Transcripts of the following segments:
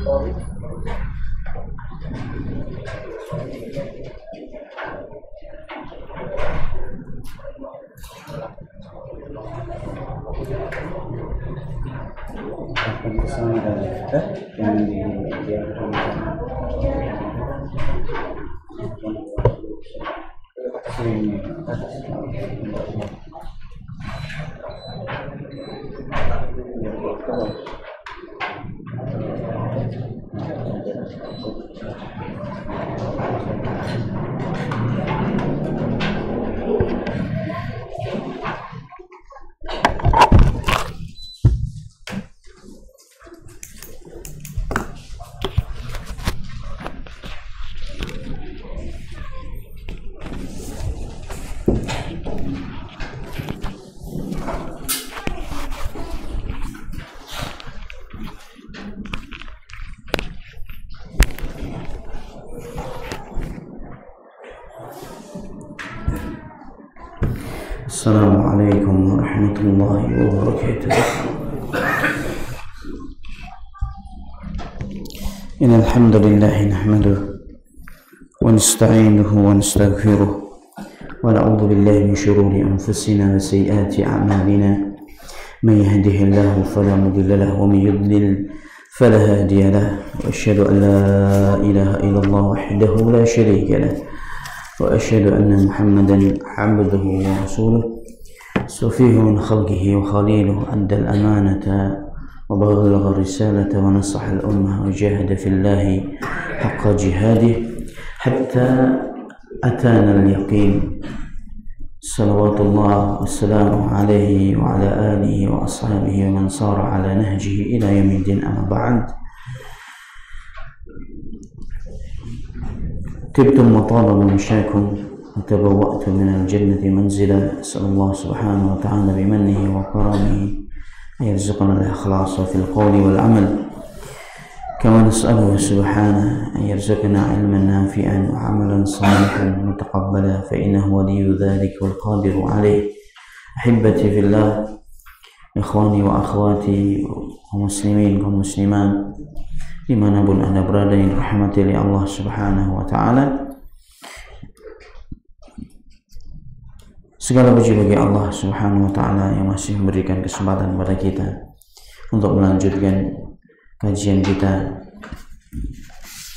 Bersama dari kita yang Assalamualaikum warahmatullahi wabarakatuh. Innal hamdalillah nahmaduhu wa nasta'inuhu wa nastaghfiruh wa na'udzu billahi min shururi anfusina wa sayyiati a'malina. Man yahdihillahu fala mudilla lahu wa man yudlil fala hadiya lahu. Wa asyhadu an la ilaha illallah wahdahu la syarika lahu wa asyhadu anna Muhammadan 'abduhu wa rasuluh. صفيه من خلقه وخليله أدى الأمانة وبلغ الرسالة ونصح الأمة وجاهد في الله حق جهاده حتى أتانا اليقين. صلوات الله والسلام عليه وعلى آله وأصحابه ومن صار على نهجه إلى يوم الدين. أما بعد. تبتم وطاب ممشاكم وتبوأت من الجنة منزلا. أسأل الله سبحانه وتعالى بمنه وكرمه أن يرزقنا الإخلاص في القول والعمل، كما نسأله سبحانه أن يرزقنا علما نافعا وعملا صالحا متقبلا، فإنه ولي ذلك والقادر عليه. أحبتي في الله، إخواني وأخواتي ومسلمين ومسلمات dimanapun Anda berada yang dirahmati oleh Allah Subhanahu wa Ta'ala. Segala puji bagi Allah Subhanahu wa Ta'ala yang masih memberikan kesempatan kepada kita untuk melanjutkan kajian kita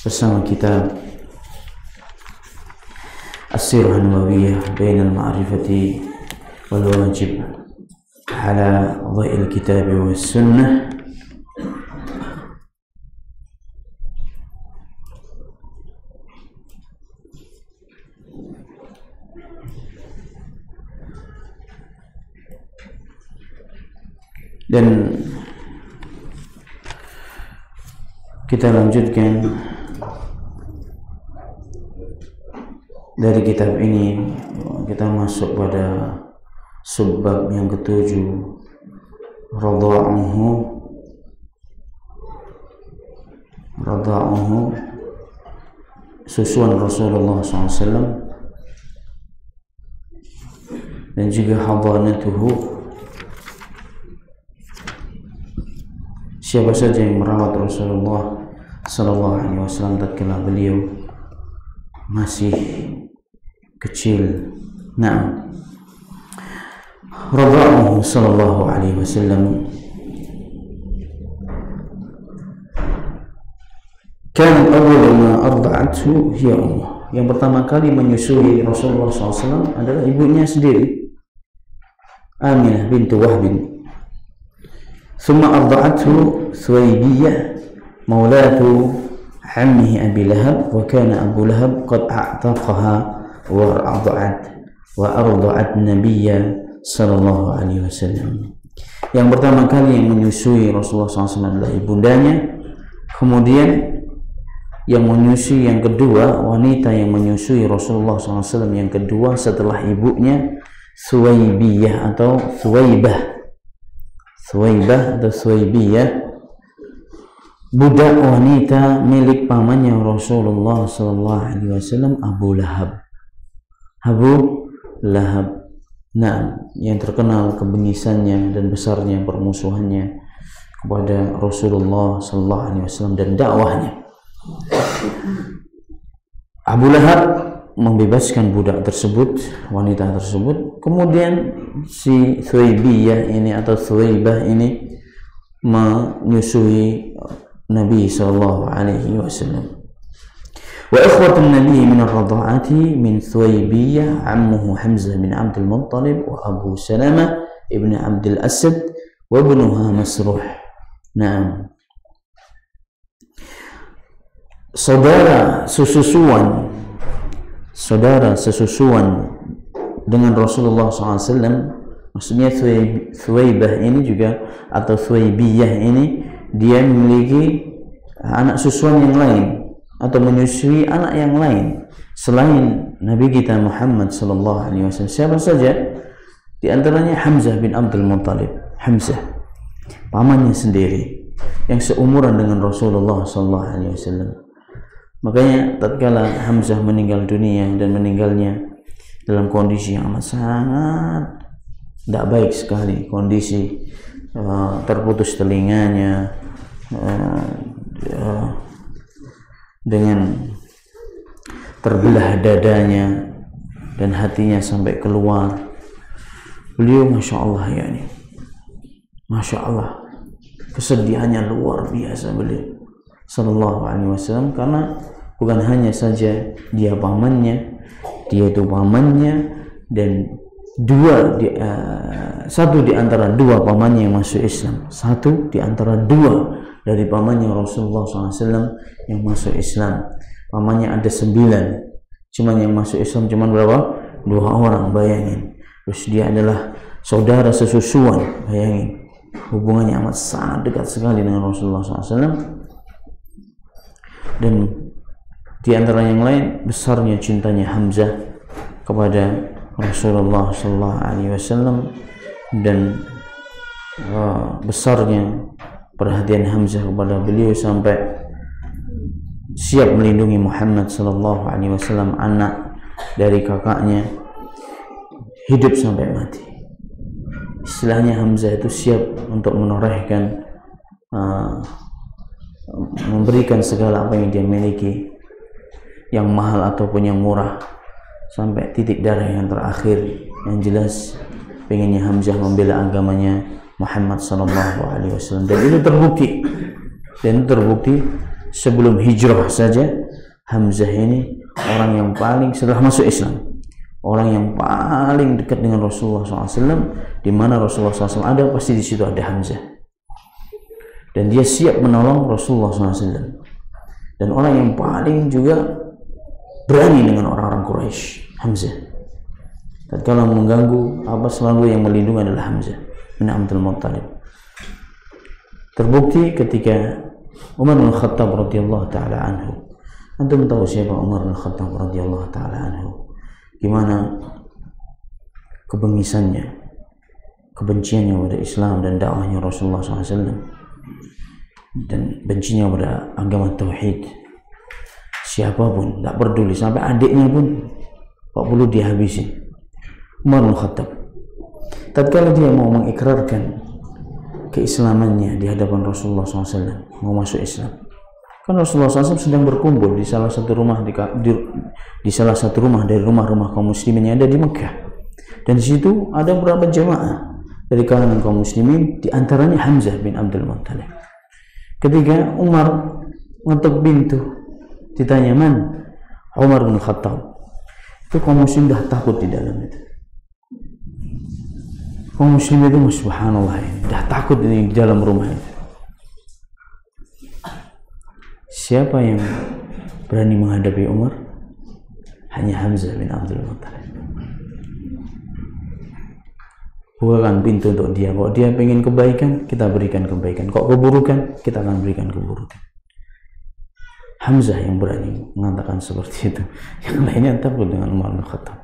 bersama kitab As-Sirah An-Nawawiyah Bainal Ma'rifati wal Wajib ala Dha'il Kitab wa Sunnah. Dan kita lanjutkan dari kitab ini, kita masuk pada subbab yang ketujuh, radha'uhu susuan Rasulullah SAW, dan juga hadanatuhu, siapa saja yang merawat Rasulullah sallallahu alaihi wasallam tatkala beliau masih kecil. Nah, radha'uhu sallallahu alaihi wasallam kan awwal ma arda'athu hiya ummuh. Yang pertama kali menyusui Rasulullah SAW adalah ibunya sendiri, Aminah bintu Wahb. Thumma arda'athu Thuwaybiyah maulatu ammihi Abi Lahab, wa kana Abu Lahab qad a'taqaha wa arda'at Nabiyya sallallahu alaihi wasallam. Yang pertama kali yang menyusui Rasulullah SAW adalah ibundanya, kemudian yang menyusui yang kedua, wanita yang menyusui Rasulullah SAW yang kedua setelah ibunya, Thuwaybiyah atau Thuwaybah atau Thuwaybiyah, budak wanita milik pamannya Rasulullah SAW, Abu Lahab. Nah, yang terkenal kebengisannya dan besarnya permusuhannya kepada Rasulullah sallallahu alaihi wasallam dan dakwahnya. Abu Lahab membebaskan budak tersebut, wanita tersebut. Kemudian si Thuwaibiyah ini atau Thuwaibah ini menyusui Nabi sallallahu alaihi wasallam. Wa ikhwatun Nabi min ar-radha'ati min Thuwaibiyah ammuhu Hamzah bin Abdul Muttalib wa Abu Salamah ibn Abdul Asad wa ibnuha Masruh. Naam. Saudara sesusuan dengan Rasulullah SAW, maksudnya Thuwaibah ini juga atau Thuwaibiyah ini dia memiliki anak susuan yang lain atau menyusui anak yang lain selain Nabi kita Muhammad SAW. Siapa saja? Di antaranya Hamzah bin Abdul Muttalib. Hamzah, pamannya sendiri yang seumuran dengan Rasulullah SAW. Makanya tatkala Hamzah meninggal dunia dan meninggalnya dalam kondisi yang amat sangat tidak baik sekali, kondisi terputus telinganya, dengan terbelah dadanya dan hatinya sampai keluar. Beliau Masya Allah, ya ini Masya Allah, kesedihannya luar biasa beliau sallallahu alaihi wasallam, karena bukan hanya saja dia pamannya, dia itu pamannya dan satu di antara dua pamannya yang masuk Islam, satu di antara dua dari pamannya Rasulullah SAW yang masuk Islam. Pamannya ada 9, cuman yang masuk Islam cuman berapa? 2 orang, bayangin. Terus dia adalah saudara sesusuan, bayangin, hubungannya amat sangat dekat sekali dengan Rasulullah SAW. Dan di antara yang lain, besarnya cintanya Hamzah kepada Rasulullah SAW dan besarnya perhatian Hamzah kepada beliau sampai siap melindungi Muhammad SAW, anak dari kakaknya, hidup sampai mati. Istilahnya Hamzah itu siap untuk menorehkan, memberikan segala apa yang dia miliki, yang mahal ataupun yang murah, sampai titik darah yang terakhir. Yang jelas pengennya Hamzah membela agamanya Muhammad SAW, dan itu terbukti sebelum hijrah saja. Hamzah ini orang yang paling, setelah masuk Islam, orang yang paling dekat dengan Rasulullah SAW. Di mana Rasulullah SAW ada, pasti di situ ada Hamzah, dan dia siap menolong Rasulullah SAW. Dan orang yang paling juga berani dengan orang-orang Quraisy, Hamzah. Tatkala mengganggu apa, selalu yang melindungi adalah Hamzah bin Abdul Muttalib. Terbukti ketika Umar bin Khattab radhiyallahu taala anhu. Antum tahu siapa Umar bin Khattab radhiyallahu taala anhu? Gimana kebengisannya, kebenciannya pada Islam dan dakwahnya Rasulullah SAW, dan bencinya pada agama tauhid. Siapapun, tidak peduli, sampai adiknya pun tak perlu dihabisin. Umar bin Khattab, tatkala dia mau mengikrarkan keislamannya di hadapan Rasulullah SAW, mau masuk Islam, kan Rasulullah SAW sedang berkumpul di salah satu rumah di salah satu rumah dari rumah-rumah kaum muslimin yang ada di Mekah, dan di situ ada beberapa jemaah dari kalangan kaum muslimin, di antaranya Hamzah bin Abdul Muttalib. Ketika Umar ngetuk pintu, ditanya, "Man?" Umar bin Khattab. Itu kaum muslim dah takut di dalam itu. Kaum muslim itu, subhanallah, dah takut di dalam rumah itu. Siapa yang berani menghadapi Umar? Hanya Hamzah bin Abdul Muttalib. Bukakan pintu untuk dia. Kalau dia pengen kebaikan, kita berikan kebaikan. Kalau keburukan, kita akan berikan keburukan. Hamzah yang berani mengatakan seperti itu. Yang lainnya takut dengan Umar bin Khattab.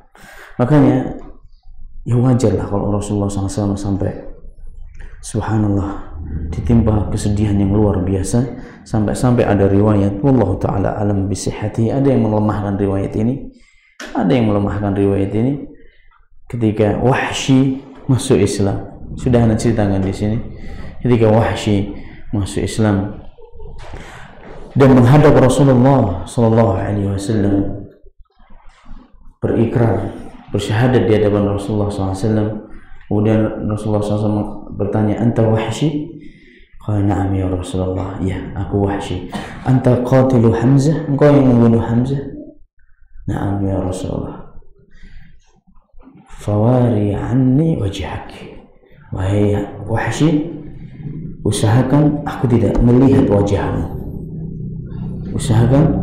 Makanya ya wajarlah kalau Rasulullah SAW sampai, subhanallah, ditimpa kesedihan yang luar biasa, sampai ada riwayat, wallahu ta'ala alam bisihhati, ada yang melemahkan riwayat ini, ketika Wahsy masuk Islam. Sudah Anda ceritakan di sini, ketika Wahsy masuk Islam dan menghadap Rasulullah sallallahu alaihi wasallam, berikrar, bersyahadat di hadapan Rasulullah SAW. Kemudian Rasulullah SAW bertanya, "Anta Wahsy?" Qala, "Na'am ya Rasulullah." "Ya, aku Wahsy." "Anta qatilu Hamzah?" "Engkau yang membunuh Hamzah?" "Na'am ya Rasulullah." "Fawari anni wajhak." Wahai Wahsy, usahakan aku tidak melihat wajahmu. Usahakan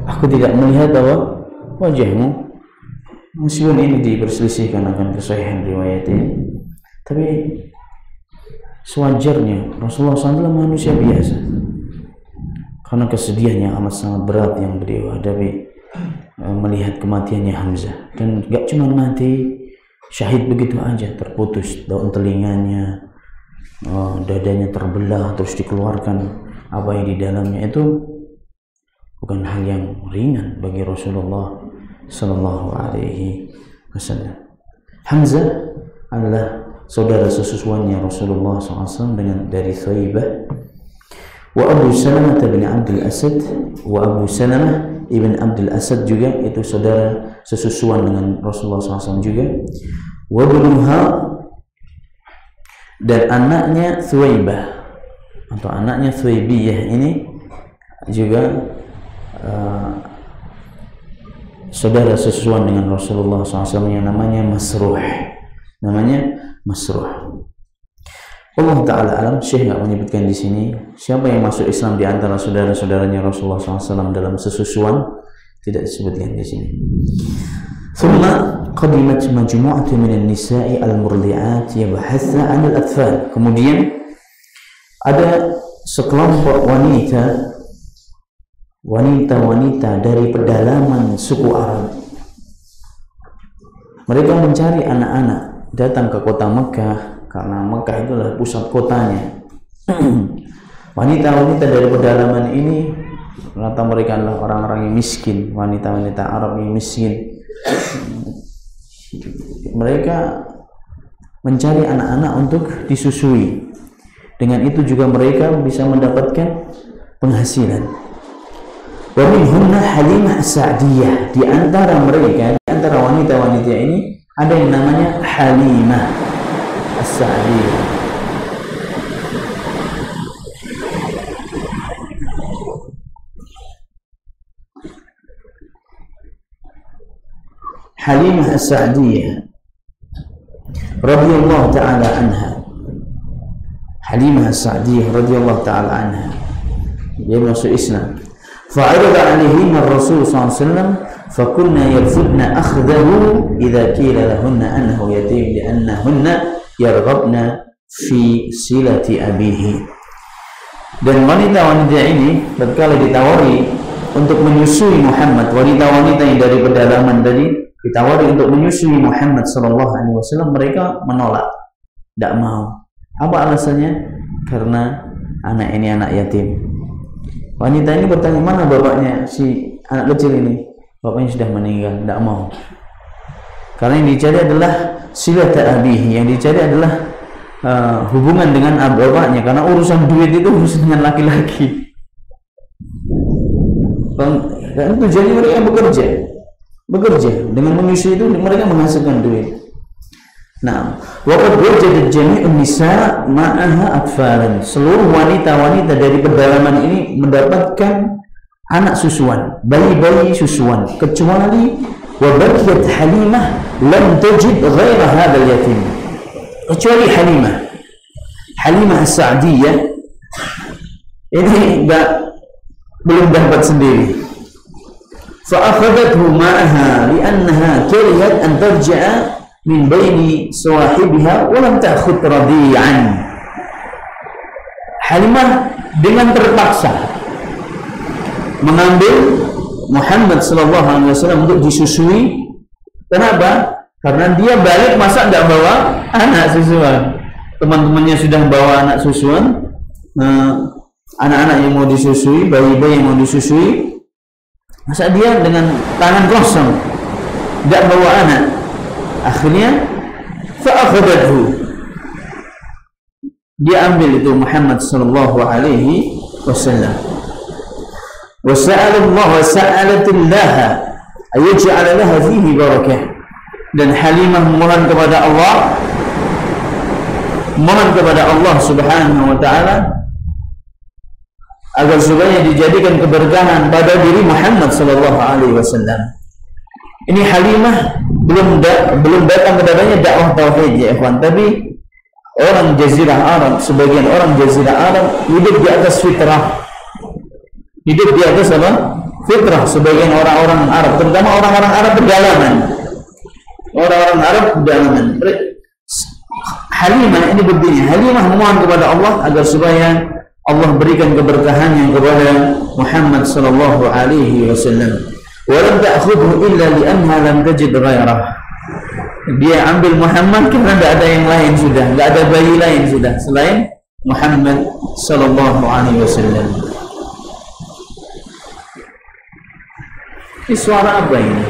aku tidak melihat wajahmu. Meskipun ini diperselisihkan akan kesahihan riwayat ini, tapi sewajarnya Rasulullah SAW manusia biasa, karena kesedihan yang amat sangat berat yang beliau hadapi melihat kematiannya Hamzah. Dan gak cuma mati syahid begitu aja, terputus daun telinganya, dadanya terbelah, terus dikeluarkan apa yang di dalamnya. Itu bukan hal yang ringan bagi Rasulullah sallallahu alaihi wasallam. Hamzah adalah saudara sesusuannya Rasulullah SAW dengan dari Thaibah. Wa Abu Salamah bin Abdul Asad, wa Abu Salamah ibn Abdul Asad juga itu saudara sesusuan dengan Rasulullah SAW juga. Wa bunuha, dan anaknya Thuwaibah atau anaknya Thuwaibiyah ini juga saudara sesusuan dengan Rasulullah SAW yang namanya Masruh. Allah Ta'ala alam. Syekh nggak menyebutkan di sini siapa yang masuk Islam di antara saudara-saudaranya Rasulullah SAW dalam sesusuan, tidak disebutkan di sini. Thumma qadimat majmu'atu minan nisa'i al-murdi'at yabhatha 'anil atfal. Kemudian ada sekelompok wanita dari pedalaman suku Arab. Mereka mencari anak-anak, datang ke kota Mekah karena Mekah itulah pusat kotanya. Wanita-wanita dari pedalaman ini rata mereka adalah orang-orang yang miskin, wanita-wanita Arab yang miskin. Mereka mencari anak-anak untuk disusui. Dengan itu juga mereka bisa mendapatkan penghasilan. Wa minhunna Halimah As-Sa'diyah. Di antara mereka, di antara wanita-wanita ini ada yang namanya Halimah As-Sa'diyah. Halimah As-Sa'diyah radhiyallahu ta'ala anha. Halimah As-Sa'diyah radhiyallahu ta'ala anha, dia masuk Islam. فعرض عليهن الرسول صلى الله عليه وسلم فكنا يرفضن أخذه إذا قيل لهن أنه يتيم لأنهن يرغبن في صلة أبيه. Dan wanita-wanita ini tatkala ditawari untuk menyusui Muhammad, wanita-wanita yang dari pedalaman tadi ditawari untuk menyusui Muhammad sallallahu alaihi wasallam, mereka menolak, tidak mau. Apa alasannya? Karena anak ini anak yatim. Wanita ini bertanya, "Mana bapaknya si anak kecil ini?" "Bapaknya sudah meninggal." Tidak mau. Karena yang dicari adalah silata abihi, yang dicari adalah hubungan dengan bapaknya, karena urusan duit itu urusan dengan laki-laki. Dan tujuannya mereka bekerja dengan menyusui itu mereka menghasilkan duit. Nah, waqad wajada jami'un nisa ma'aha atfalan. Seluruh wanita-wanita dari pedalaman ini mendapatkan anak susuan, bayi-bayi susuan, kecuali wa bakiyat Halimah lam tajid ghaira hadzal yatim. Kecuali Halimah As-Sa'diyah ini belum dapat sendiri. Fa akhadathu ma'aha li'annaha karihat an tarji'a min baini sawahibiha wa lam ta'khud radi'an. Halimah dengan terpaksa mengambil Muhammad sallallahu alaihi wasallam untuk disusui. Kenapa? Karena dia balik masa tidak bawa anak susuan. Teman-temannya sudah bawa anak susuan, anak-anak yang mau disusui, bayi-bayi yang mau disusui. Masa dia dengan tangan kosong, tidak bawa anak. Akhirnya fa'akhadathu, dia ambil itu Muhammad sallallahu alaihi wasallam. Wa sa'alallah wa sa'alatillah ayaj'al laha fihi barakah. Dan Halimah mohon kepada Allah Subhanahu wa taala agar supaya dijadikan keberkahan pada diri Muhammad sallallahu alaihi wasallam. Ini Halimah belum datang kepadanya dakwah tauhid ya ikhwan, tapi orang Jazirah Arab, sebagian orang Jazirah Arab hidup di atas fitrah. Hidup di atas apa? Fitrah. Sebagian orang-orang Arab, terutama orang-orang Arab pedalaman. Orang-orang Arab pedalaman. Halimah ini begini, Halimah memohon kepada Allah agar supaya Allah berikan keberkahannya kepada Muhammad sallallahu alaihi wasallam. Wa lam ta'khudhu illa li'anha lam tajid ghairah. Dia ambil Muhammad karena tidak ada yang lain sudah, tidak ada bayi lain sudah selain Muhammad sallallahu alaihi wasallam. Ini suara apa ini?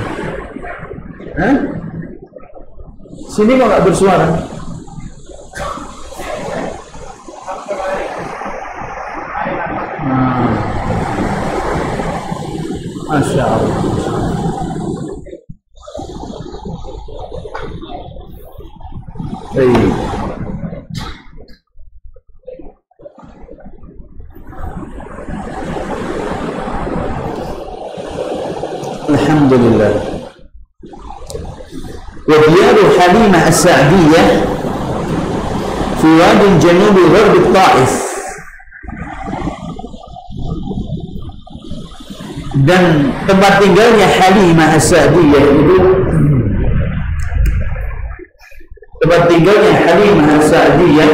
Hah? Sini kok nggak bersuara? Masya Allah. Baik. Alhamdulillah. Wa diyar Halimah As-Sa'diyah fi wadi janubi gharb Taif. Dan tempat tinggalnya Halimah As-Sa'diyah itu, tempat tinggalnya Halimah As-Sa'diyah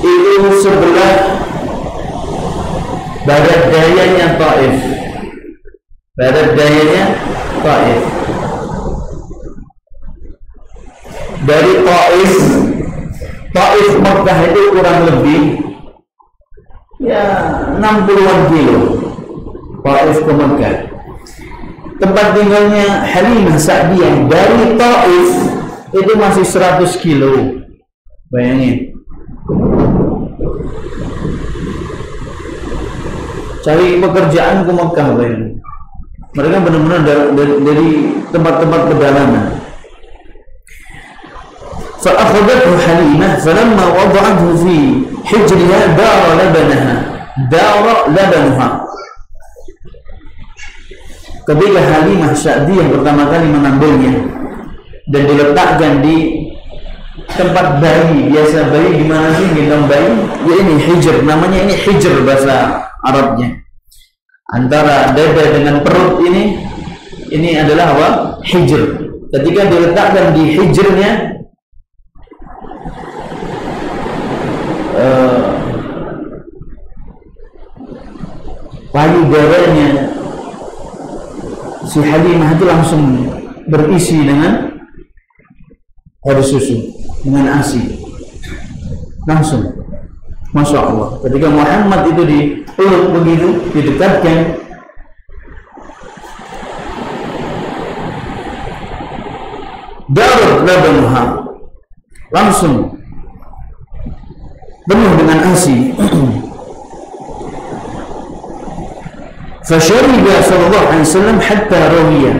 itu sebelah barat dayanya Taif. Barat dayanya Taif. Dari Taif Makkah itu kurang lebih ya 60-an kilo. Taif ke Makkah. Tempat tinggalnya Halimah Sa'diyah dari Taif itu masih 100 kilo. Bayangin. Cari pekerjaan ke Makkah, bayangin. Mereka benar-benar dari tempat-tempat pedalaman. فأخذته حليمة فلما وضعته في حجرها دار لبنها. Ketika Halimah Sa'diyah pertama kali mengambilnya dan diletakkan di tempat bayi, biasa bayi di mana sih gendong bayi? Ya ini hijr, namanya ini hijr bahasa Arabnya. Antara dada dengan perut ini adalah apa? Hijr. Ketika diletakkan di hijrnya, payudaranya si Halimah itu langsung berisi dengan air susu, dengan ASI langsung. Masya Allah. Ketika Muhammad itu dipeluk begitu, didekatkan, darah labanuha, langsung penuh dengan ASI. Fasyariba sallallahu alaihi wasallam hatta rawiya.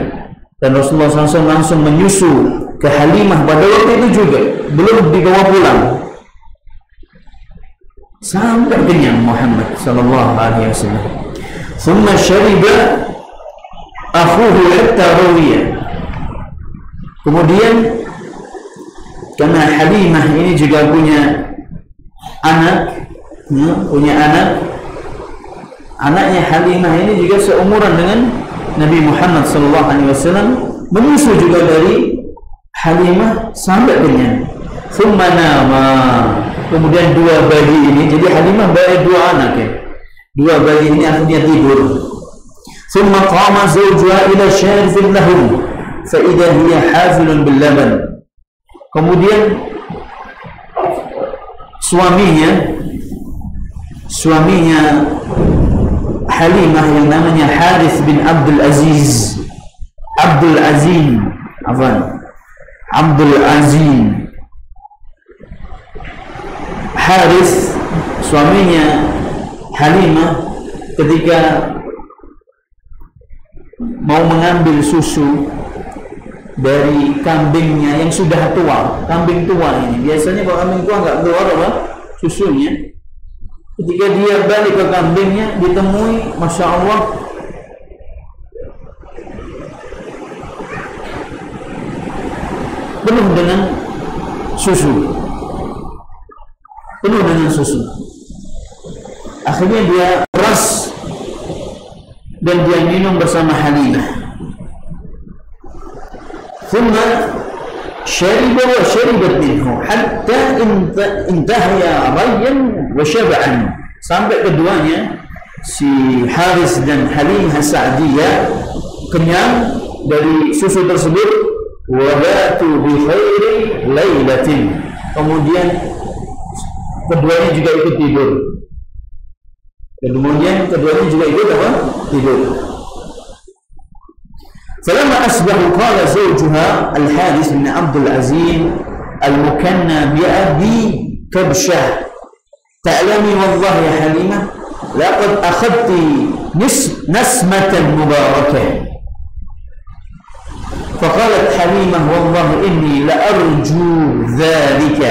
Dan Rasulullah SAW langsung menyusu ke Halimah pada waktu itu juga, belum dibawa pulang, sampai kenyang Muhammad sallallahu alaihi wasallam. Thumma syariba akhuhu hatta rawiya. Kemudian karena Halimah ini juga punya anak, anaknya Halimah ini juga seumuran dengan Nabi Muhammad SAW, menyusu juga dari Halimah sampai kenyang. Thumma nama, kemudian dua bayi ini, jadi Halimah bayi dua anak ya, dua bayi ini akhirnya tidur. Thumma qama zawjuha ila syarifin lahum fa idha hiya hafilun bil laban. Kemudian suaminya Halimah yang namanya Harith bin Abdul Azim, Haris, suaminya Halimah, ketika mau mengambil susu dari kambingnya yang sudah tua, kambing tua ini. Biasanya kalau kambing tua nggak keluar apa susunya. Ketika dia balik ke kambingnya, ditemui, masya Allah, penuh dengan susu, penuh dengan susu. Akhirnya dia peras dan dia minum bersama Halimah. ثم شرب وشربت منه حتى انتهى ريا وشبعا, sampai keduanya si Haris dan Halimah Sa'diyah kenyang dari susu tersebut. Wabatu bi khairi lailatin, kemudian keduanya juga ikut tidur. Kemudian keduanya juga ikut apa? Tidur. فلما أصبحوا قال زوجها الحارث بن عبد العزيز المكنى بأبي كبشة تعلمي والله يا حليمة لقد أخذت نسمة مباركة. فقالت حليمة والله إني لأرجو ذلك.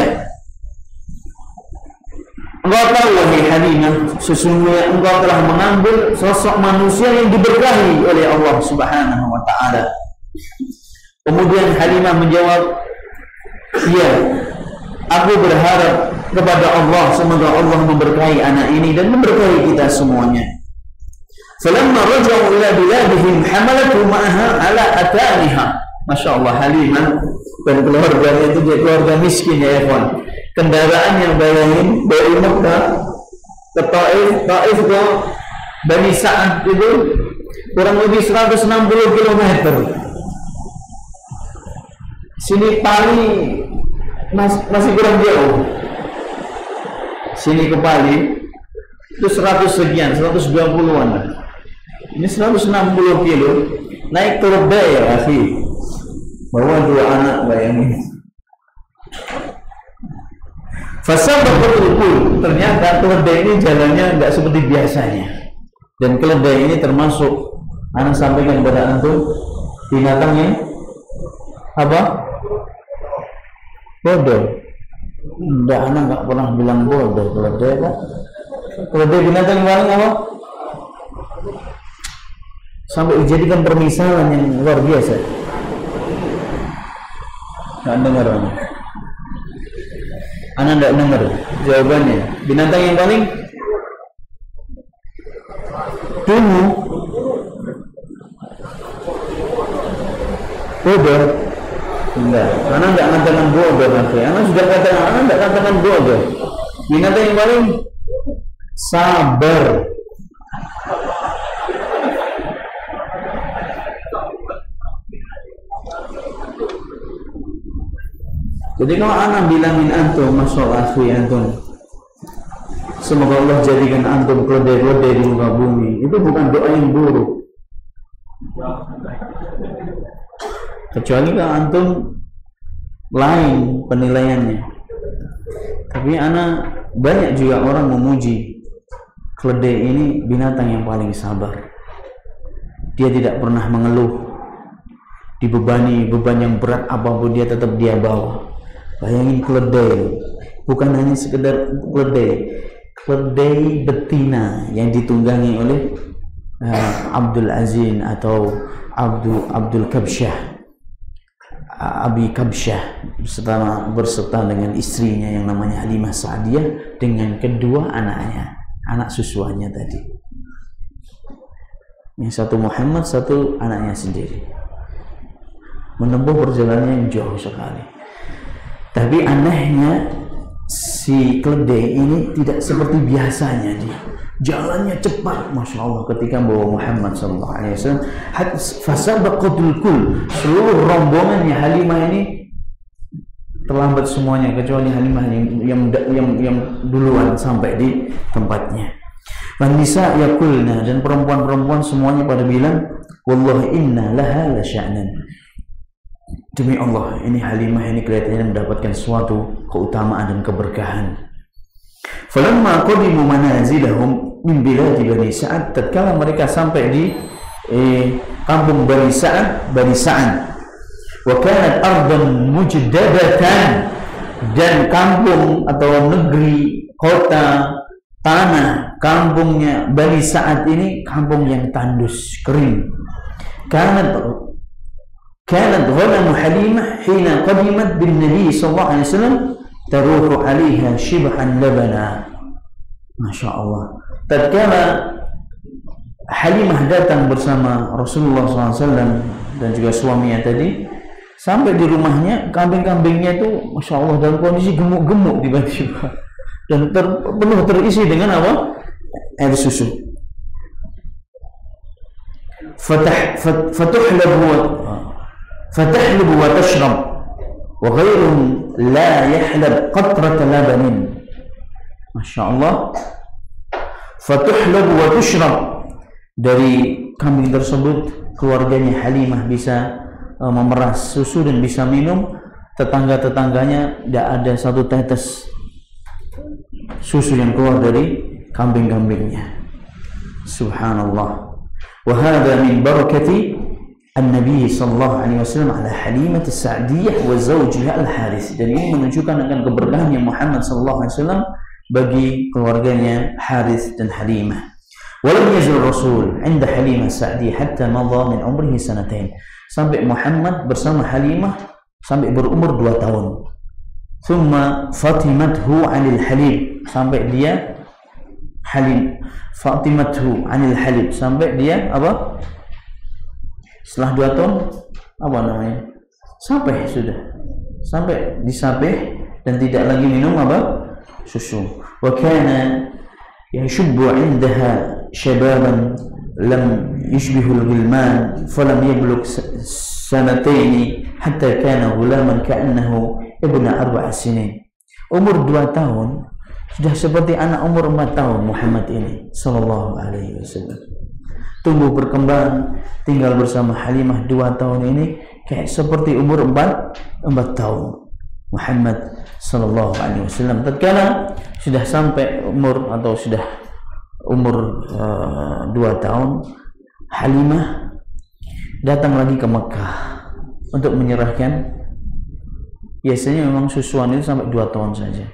Engkau tahu wahai Halimah, sesungguhnya engkau telah mengambil sosok manusia yang diberkahi oleh Allah Subhanahu wa ta'ala. Kemudian Halimah menjawab, iya, aku berharap kepada Allah semoga Allah memberkahi anak ini dan memberkahi kita semuanya. Falamma raja'u ila biladihim hamalatu ma'aha ala ataniha. Masya Allah, Halimah dan keluarganya itu keluarga miskin ya ikhwan. Kendaraan yang bayangin dari Mekah ke Taif ke Bani Sa'ad itu kurang lebih 160 km. Sini Pali masih kurang jauh. Sini ke Pali itu 100 sekian, 120-an. Ini 160 kilo. Naik keledai ya akhi. Bawa 2 anak bayangin. Fasabaqatul, ternyata keledai ini jalannya nggak seperti biasanya. Dan keledai ini termasuk, anak sampaikan kepada antum, binatang yang apa? Bodoh. Enggak, anak nggak pernah bilang bodoh. Keledai apa? Keledai binatang yang paling apa? Sampai dijadikan permisalan yang luar biasa. Nggak dengar anak. Anak tidak dengar jawabannya. Binatang yang paling dungu, bodoh. Enggak, anak tidak katakan bodoh nanti. Anak sudah katakan, anak tidak katakan bodoh. Binatang yang paling sabar. Jadi kalau anak bilangin antum, masya Allah antum, semoga Allah jadikan antum keledai-keledai di muka bumi, itu bukan doa yang buruk. Kecuali kalau antum lain penilaiannya. Tapi anak banyak juga orang memuji keledai ini binatang yang paling sabar. Dia tidak pernah mengeluh, dibebani beban yang berat apapun dia tetap dia bawa. Bayangin keledai, bukan hanya sekedar keledai, keledai betina yang ditunggangi oleh Abdul Azin atau Abdul Kabsyah, Abi Kabsyah berserta dengan istrinya yang namanya Halimah Sa'diyah dengan kedua anaknya, anak susuannya tadi. Yang satu Muhammad, satu anaknya sendiri. Menempuh perjalanan yang jauh sekali. Tapi anehnya si keledai ini tidak seperti biasanya dia. Jalannya cepat, masya Allah, ketika membawa Muhammad SAW. Fasabaqatul kull, seluruh rombongannya Halimah ini terlambat semuanya kecuali Halimah yang duluan sampai di tempatnya. Wanisa yakulna, dan perempuan-perempuan semuanya pada bilang, wallahi inna laha la sya'nan. Demi Allah, ini Halimah ini kelihatannya mendapatkan suatu keutamaan dan keberkahan. Falamma qadimu manazilahum min biladi Bani Sa'ad, tatkala mereka sampai di kampung Bani Sa'ad, wa kanat ardan mujdadatan, dan kampung atau negeri, kota, tanah kampungnya Bani Sa'ad ini kampung yang tandus, kering. Kanat ghanamu Halimah hina qadimat bin Nabi sallallahu alaihi wasallam taruhu 'alaiha shibhan labana. Masya Allah. Tatkala Halimah datang bersama Rasulullah SAW dan juga suaminya tadi, sampai di rumahnya, kambing-kambingnya itu Masya Allah dalam kondisi gemuk-gemuk tiba-tiba, dan penuh terisi dengan apa? Air susu. Fatahlibu wa tashrab wa ghairun la yahlab qatrata labanin. Masya Allah. Fatuhlabu wa tushrab, dari kambing tersebut keluarganya Halimah bisa memeras susu dan bisa minum. Tetangga-tetangganya tidak ada satu tetes susu yang keluar dari kambing-kambingnya. Subhanallah. Wa hadha min barakati an-nabi sallallahu alaihi wasallam ala Halimah as-Sa'diyah wa zawjiha al-Harith. Dan ini menunjukkan akan keberkahan yang Muhammad sallallahu alaihi wasallam bagi keluarganya Harith dan Halimah. Walam yazal Rasul 'inda Halimah as-Sa'diyah hatta madha min umrihi sanatain. Sampai Muhammad bersama Halimah sampai berumur 2 tahun. Thumma fatimathu 'anil halib, sampai dia Halim. Fatimathu 'anil halib, sampai dia apa? Setelah 2 tahun apa namanya? Sampai sudah. Sampai disabih dan tidak lagi minum apa? Susu. Wa kana yashubbu 'indaha shababan lam yushbihu al-ghilman falam yablugh sanatayn hatta kana ghulaman ka'annahu ibna 4 sinin. Umur 2 tahun sudah seperti anak umur 4 tahun Muhammad ini sallallahu alaihi wasallam. Tumbuh berkembang, tinggal bersama Halimah 2 tahun ini kayak seperti umur 4 tahun Muhammad sallallahu alaihi wasallam. Tatkala sudah sampai umur atau sudah umur 2 tahun, Halimah datang lagi ke Mekah untuk menyerahkan, biasanya memang susuan itu sampai 2 tahun saja,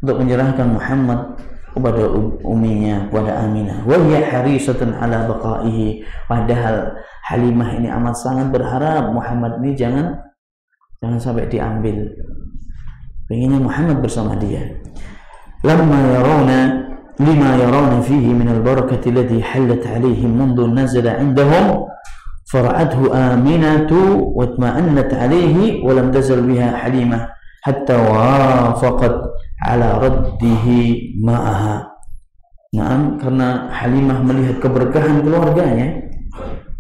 untuk menyerahkan Muhammad kepada uminya, kepada Aminah. Wa hiya harisatan ala baqaihi, padahal Halimah ini amat sangat berharap Muhammad ini jangan sampai diambil. Pengennya Muhammad bersama dia. Lima yarawna fihi min al-barakati allati halat alaihim mundu nazala indahum fara'athu Aminatu wa itma'annat alaihi wa lam tazal biha Halimah hatta wafaqat ala raddihi ma'aha. Naam, karena Halimah melihat keberkahan keluarganya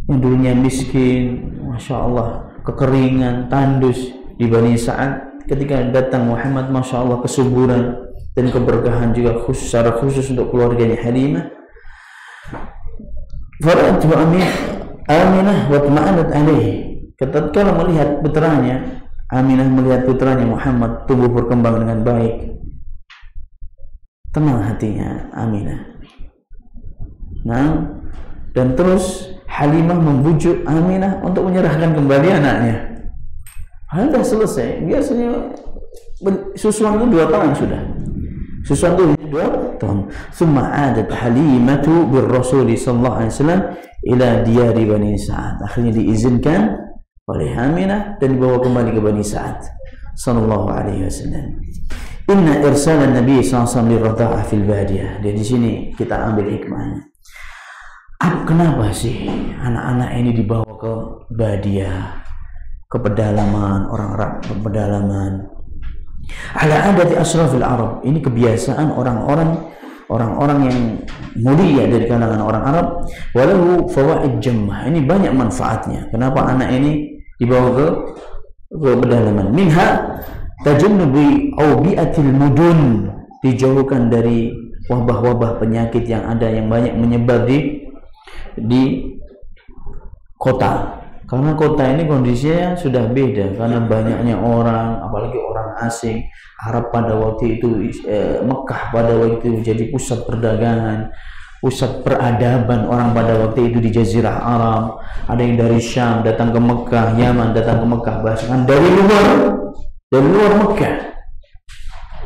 yang dulunya miskin, Masya Allah, kekeringan, tandus di Bani Sa'ad. Ketika datang Muhammad, Masya Allah, kesuburan dan keberkahan juga secara khusus untuk keluarganya Halimah. Fara'atu Aminah wa tma'anat alaihi. Ketika melihat putranya, Aminah melihat putranya Muhammad tumbuh berkembang dengan baik, tenang hatinya Aminah. Nah, dan terus Halimah membujuk Aminah untuk menyerahkan kembali anaknya. Hal sudah selesai. Biasanya susuan itu 2 tahun sudah. Susuan itu 2 tahun. Summa adat Halimatu bir Rasul sallallahu alaihi wasallam ila diyari Bani Sa'ad. Akhirnya diizinkan oleh Aminah dan dibawa kembali ke Bani Sa'ad sallallahu alaihi wasallam. Inna irsala Nabi sallallahu alaihi wasallam liradha'ah fil badiyah. Dan di sini kita ambil hikmahnya. Kenapa sih anak-anak ini dibawa ke badiyah, ke pedalaman, orang-orang pedalaman? Ala adati asrafil Arab. Ini kebiasaan orang-orang yang mulia dari kalangan orang Arab. Walahu fawaid jammah. Ini banyak manfaatnya. Kenapa anak ini dibawa ke pedalaman? Minha tajannubi aubiatil mudun, dijauhkan dari wabah-wabah penyakit yang ada yang banyak menyebar di kota. Karena kota ini kondisinya sudah beda karena banyaknya orang, apalagi orang asing. Arab pada waktu itu, Mekah pada waktu itu jadi pusat perdagangan, pusat peradaban orang pada waktu itu di Jazirah Arab. Ada yang dari Syam datang ke Mekah, Yaman datang ke Mekah, bahkan dari luar Mekah,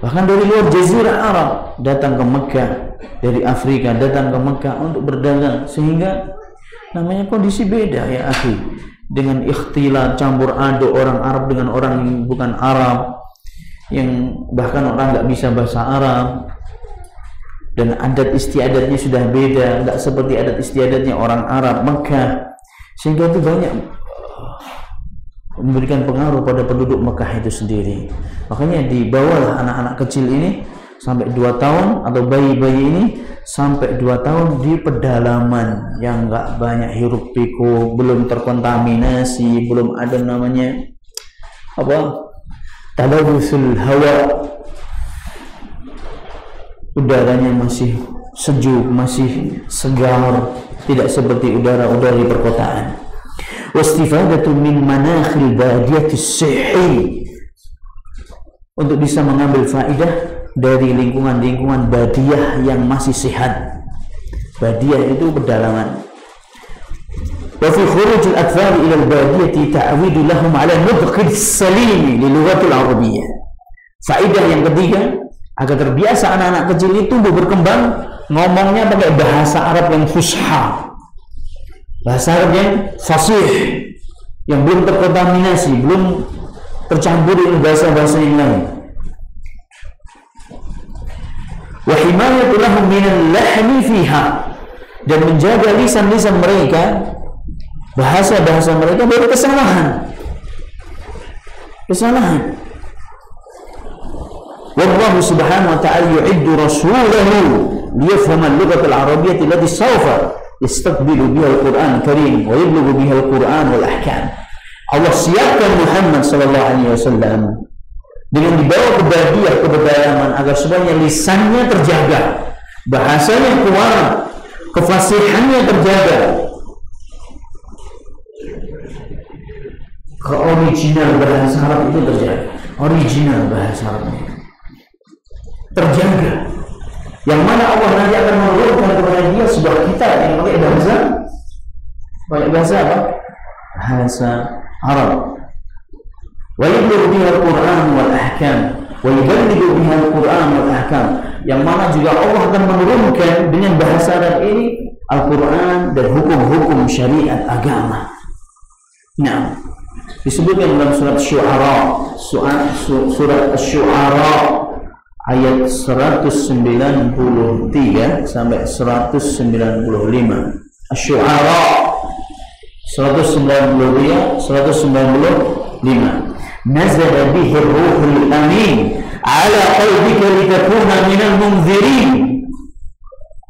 bahkan dari luar Jazirah Arab datang ke Mekah, dari Afrika datang ke Mekah untuk berdagang. Sehingga namanya kondisi beda ya akhi, dengan ikhtilat campur aduk orang Arab dengan orang yang bukan Arab, yang bahkan orang nggak bisa bahasa Arab, dan adat istiadatnya sudah beda, nggak seperti adat istiadatnya orang Arab Mekah, sehingga itu banyak memberikan pengaruh pada penduduk Mekah itu sendiri. Makanya dibawalah anak-anak kecil ini sampai 2 tahun atau bayi-bayi ini sampai 2 tahun di pedalaman yang nggak banyak hiruk pikuk, belum terkontaminasi, belum ada namanya talawusul hawa, udaranya masih sejuk, masih segar, tidak seperti udara-udara di perkotaan. Wastifadatu min manakhil badiyatis sihhi, untuk bisa mengambil faidah dari lingkungan-lingkungan badiah yang masih sehat. Badiah itu pedalaman. Wa fi khuruj al-atfal ila al-badiyati ta'widu lahum 'ala nutq as-salim li lughatil arabiyyah. Faidah yang ketiga, agar terbiasa anak-anak kecil itu tumbuh berkembang ngomongnya pakai bahasa Arab yang fusha, bahasa Arab yang fasih, yang belum terkontaminasi, belum tercampur dengan bahasa-bahasa yang lain. Wa himayatu lahum min al-lahni fiha, dan menjaga lisan-lisan mereka, bahasa-bahasa mereka dari kesalahan. Wallahu subhanahu wa ta'ala yu'iddu rasulahu liyafhama al-lughah al-arabiyyah allati sawfa yastaqbilu biha al-Qur'an al-Karim wa yablughu biha al-Qur'an wal ahkam. Allah siapkan Muhammad sallallahu alaihi wasallam dengan dibawa ke badiah, ke pedalaman, agar supaya lisannya terjaga, bahasanya kuat, kefasihannya terjaga, keoriginal bahasa Arab itu terjaga, original bahasa Arabnya terjaga, yang mana Allah nanti akan menurunkan kepada dia sebuah kitab yang pakai bahasa apa? Bahasa Arab. Wa yablughu biha al-Qur'an wal ahkam, wa yuballighu biha al-Qur'an wal ahkam, yang mana juga Allah akan menurunkan dengan bahasa Arab ini Al-Quran dan hukum-hukum syariat agama. Nah, disebutkan dalam surat Syu'ara, surat Syu'ara ayat 193 sampai 195. Asy-Syu'ara 193 195. Nazala bihi ar-ruhul amin ala qalbika litakuna minal munzirin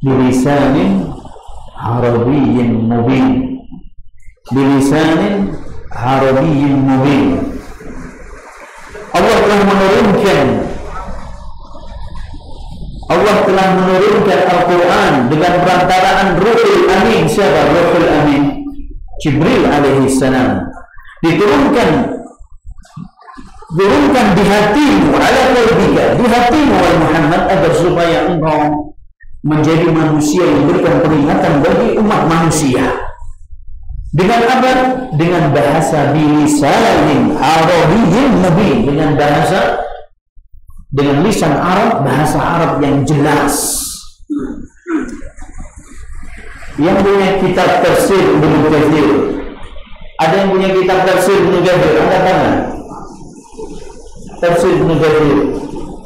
bilisanin arabiyyin mubin. Bilisanin arabiyyin mubin. Allah telah menurunkan Al-Quran dengan perantaraan Ruhul Amin. Siapa Ruhul Amin? Jibril alaihi salam. Diturunkan di hatimu, ala qalbika, di hatimu wahai Muhammad, agar supaya engkau menjadi manusia yang berikan peringatan bagi umat manusia. Dengan apa? Dengan bahasa bilisanin arabiyyin mubin, dengan lisan Arab, bahasa Arab yang jelas. Yang punya kitab tafsir Ibnu Katsir, ada yang punya kitab tafsir Ibnu Katsir, angkat tangan. Tafsir Ibnu Katsir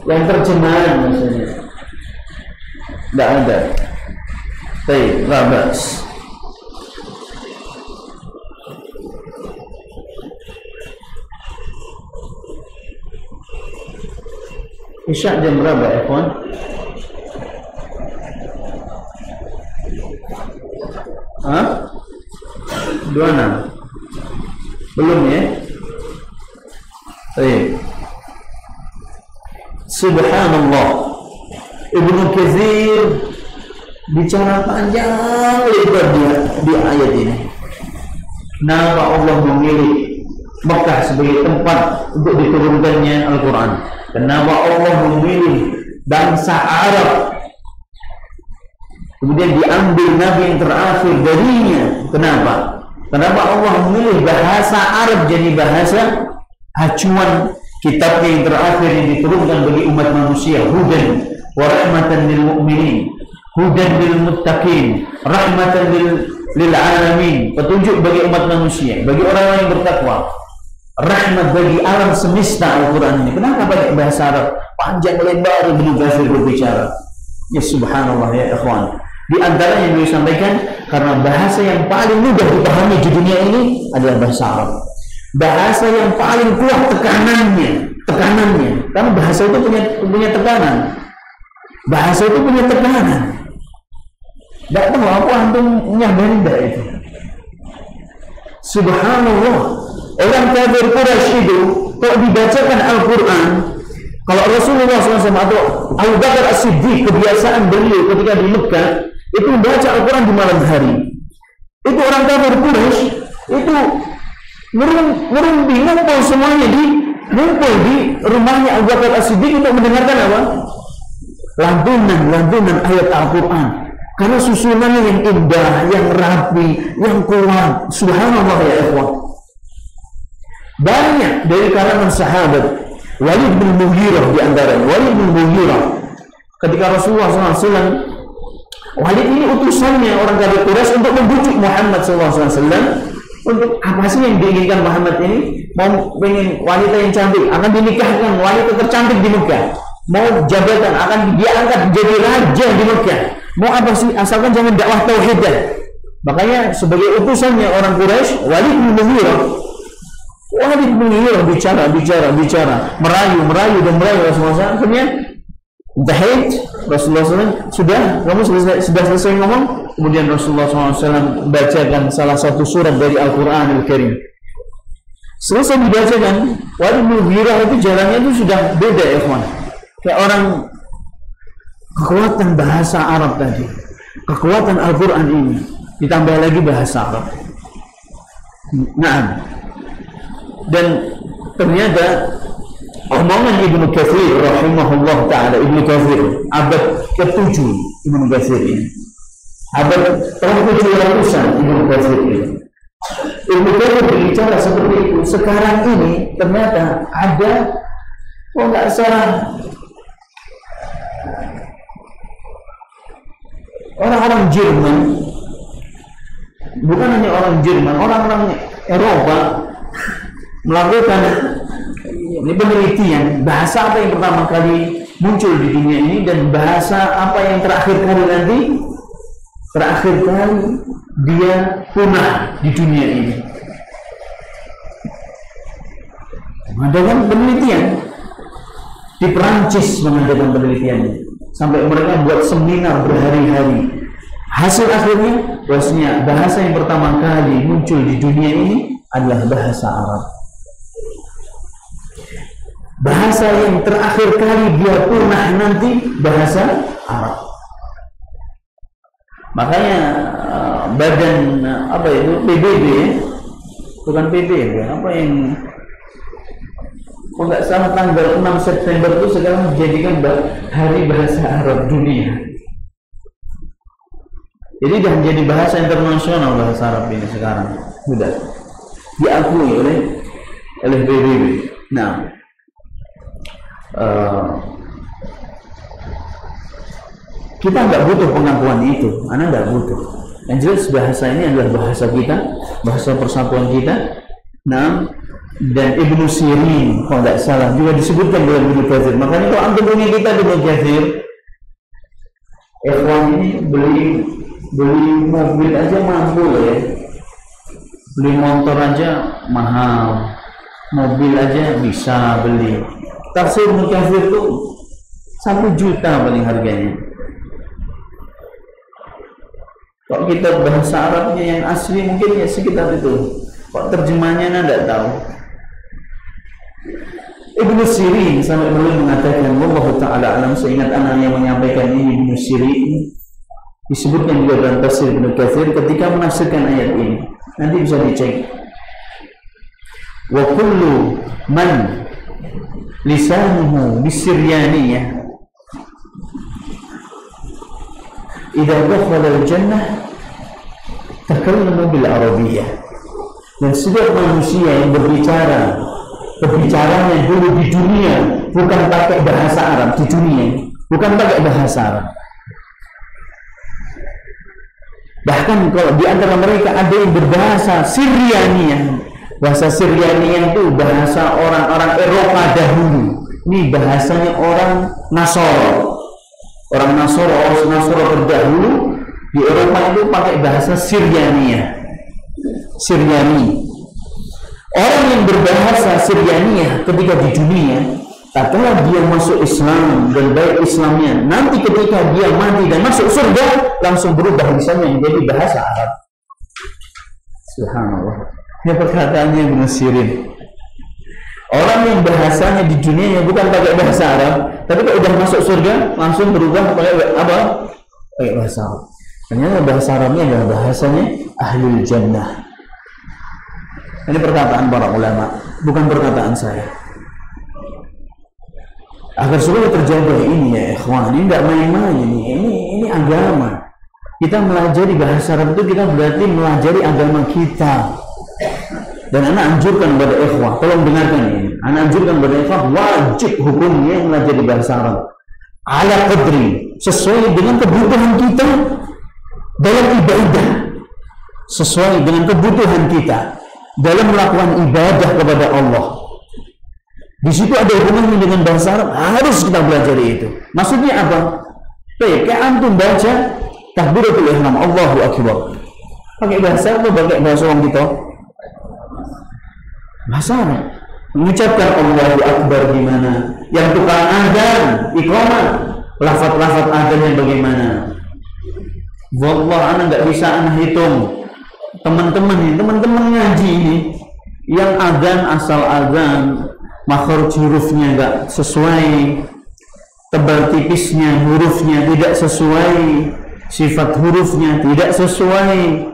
yang terjemahan maksudnya tidak ada. Baik, labas. Isya jam berapa ya, kawan? Hah? 26. Belum ya? Baik. Subhanallah. Ibnu Katsir bicara panjang lebar di ayat ini. kenapa Allah memilih Mekah sebagai tempat untuk diturunkannya Al-Quran, kenapa Allah memilih bangsa Arab kemudian diambil Nabi yang terakhir darinya. Kenapa Allah memilih bahasa Arab jadi bahasa acuan kitabnya yang terakhir yang diturunkan bagi umat manusia, hudan wa rahmatan lil mu'minin, hudan lil muttaqin, rahmatan lil alamin, petunjuk bagi umat manusia, bagi orang-orang yang bertakwa, rahmat bagi alam semesta. Al-Quran ini kenapa pakai bahasa Arab panjang lebar Ibnu Katsir berbicara? Ya subhanallah ya ikhwan, di antara yang beliau sampaikan karena bahasa yang paling mudah dipahami di dunia ini adalah bahasa Arab, bahasa yang paling kuat tekanannya, karena bahasa itu punya tekanan, bahasa itu punya tekanan. Tidak tahu apa antum nyamperin tidak itu. Subhanallah, orang kafir Quraisy itu kalau dibacakan Al-Quran, kalau Rasulullah SAW atau Abu Bakar As-Siddiq, kebiasaan beliau ketika di Mekah itu membaca Al-Quran di malam hari. Itu orang kafir Quraisy itu ngumpul semuanya ngumpul di rumahnya Abu Bakar As-Siddiq untuk mendengarkan apa? Lantunan ayat Al-Quran. Karena susunannya yang indah, yang rapi, yang kuat. Subhanallah ya ikhwan. Banyak dari kalangan sahabat, Walid bin Mughirah di antaranya. Walid bin Mughirah ketika Rasulullah SAW, Walid ini utusannya orang kafir Quraisy untuk membujuk Muhammad SAW. Untuk apa sih yang diinginkan Muhammad ini? Mau pengen wanita yang cantik, akan dinikahkan wanita tercantik di Mekah. Mau jabatan, akan dia angkat jadi raja di Mekah. Mau apa sih? Asalkan jangan dakwah tauhid. Makanya sebagai utusannya orang Quraisy, Walid bin Mughirah bicara, merayu Rasulullah SAW. Akhirnya Zahid Rasulullah SAW, kamu sudah selesai ngomong. Kemudian Rasulullah SAW bacakan salah satu surat dari Al-Quran Al-Karim. Selesai dibacakan, Walid bin Mughirah itu jalannya itu sudah beda ya kawan. Kayak orang, kekuatan bahasa Arab tadi, kekuatan Al-Quran ini ditambah lagi bahasa Arab. Nah, dan ternyata omongan Ibnu Katsir rahimahullah ta'ala, Ibnu Katsir abad ke-7 Ibnu Katsir ini, abad ke-700-an Ibnu Katsir ini, Ibnu Katsir berbicara seperti itu. Sekarang ini ternyata ada, kok nggak salah, orang-orang Jerman, bukan hanya orang Jerman, orang-orang Eropa melakukan ini penelitian bahasa apa yang pertama kali muncul di dunia ini dan bahasa apa yang terakhir kali dia punah di dunia ini. Mengadakan penelitian di Perancis, mengadakan penelitiannya sampai mereka buat seminar berhari-hari. Hasil akhirnya bahwasanya bahasa yang pertama kali muncul di dunia ini adalah bahasa Arab. Bahasa yang terakhir kali dia punah nanti bahasa Arab. Makanya badan apa itu PBB, bukan PBB, apa yang kalau nggak salah tanggal 6 September itu sekarang dijadikan Hari Bahasa Arab Dunia. Jadi sudah menjadi bahasa internasional bahasa Arab ini sekarang, sudah diakui oleh PBB. Nah, kita nggak butuh pengakuan itu, Anda nggak butuh. Yang jelas bahasa ini adalah bahasa kita, bahasa persatuan kita. Nah, dan Ibnu Sirin kalau nggak salah juga disebutkan dalam Ibnu Katsir. Makanya kalau antum punya kita di Ibnu Katsir, ikhwan ini beli mobil aja mampu ya, beli motor aja mahal, mobil aja bisa beli. Tafsir Ibnu Katsir itu 1 juta paling harganya. Kok kita bahasa Arabnya yang asli mungkin ya sekitar itu. Kok terjemahnya Anda tidak tahu. Ibnu Sirin sampai beliau mengatakan, wallahu ta'ala alam, seingat anak yang menyampaikan ini Ibnu Sirin, Disebutkan juga dalam tafsir Ibnu Katsir ketika menafsirkan ayat ini. Nanti bisa dicek. Wa kullu man lisanuhu bisiryaniyah idza dakhala al-jannah takallamu bil arabiyyah. Dan setiap manusia yang berbicaranya dulu di dunia bukan pakai bahasa Arab, di dunia bukan pakai bahasa Arab. Bahkan kalau di antara mereka ada yang berbahasa Siryaniyah. Bahasa Siryaniyah itu bahasa orang-orang Eropa dahulu. Ini bahasanya orang Nasoro. Orang Nasoro terdahulu di Eropa itu pakai bahasa Siryaniyah. Siryani. Orang yang berbahasa Siryaniyah ketika di dunia, tatkala dia masuk Islam dan baik Islamnya, nanti ketika dia mati dan masuk surga, langsung berubah lisannya menjadi bahasa Arab. Subhanallah. Ini perkataannya Ibnu Sirin. Orang yang bahasanya di dunia yang bukan pakai bahasa Arab, tapi kalau sudah masuk surga langsung berubah pakai apa? Pakai bahasa Arab. Ternyata bahasa Arabnya adalah bahasanya Ahlul Jannah. Ini perkataan para ulama, bukan perkataan saya. Agar supaya terjaga ini ya ikhwan, ini tidak main-main ini agama. Kita melajari bahasa Arab itu kita berarti melajari agama kita. Dan anak anjurkan kepada ikhwah, tolong dengarkan ini. Anak anjurkan kepada ikhwah, wajib hukumnya melajari bahasa Arab. Ala qadri, sesuai dengan kebutuhan kita dalam ibadah. Sesuai dengan kebutuhan kita dalam melakukan ibadah kepada Allah. Di situ ada hubungannya dengan bahasa Arab, harus kita belajar itu. Maksudnya apa? Kayak antum baca takbiratul ihram, Allahu Akbar. Pakai bahasa apa? Pakai bahasa orang kita? Bahasa Arab. Mengucapkan Allahu Akbar gimana? Yang tukang adzan, iqamah, lafaz-lafaz adzannya bagaimana? Wallah, anak nggak bisa anak hitung. Teman-teman ngaji ini yang adzan asal adzan, makhraj hurufnya enggak sesuai, tebal tipisnya hurufnya tidak sesuai, sifat hurufnya tidak sesuai,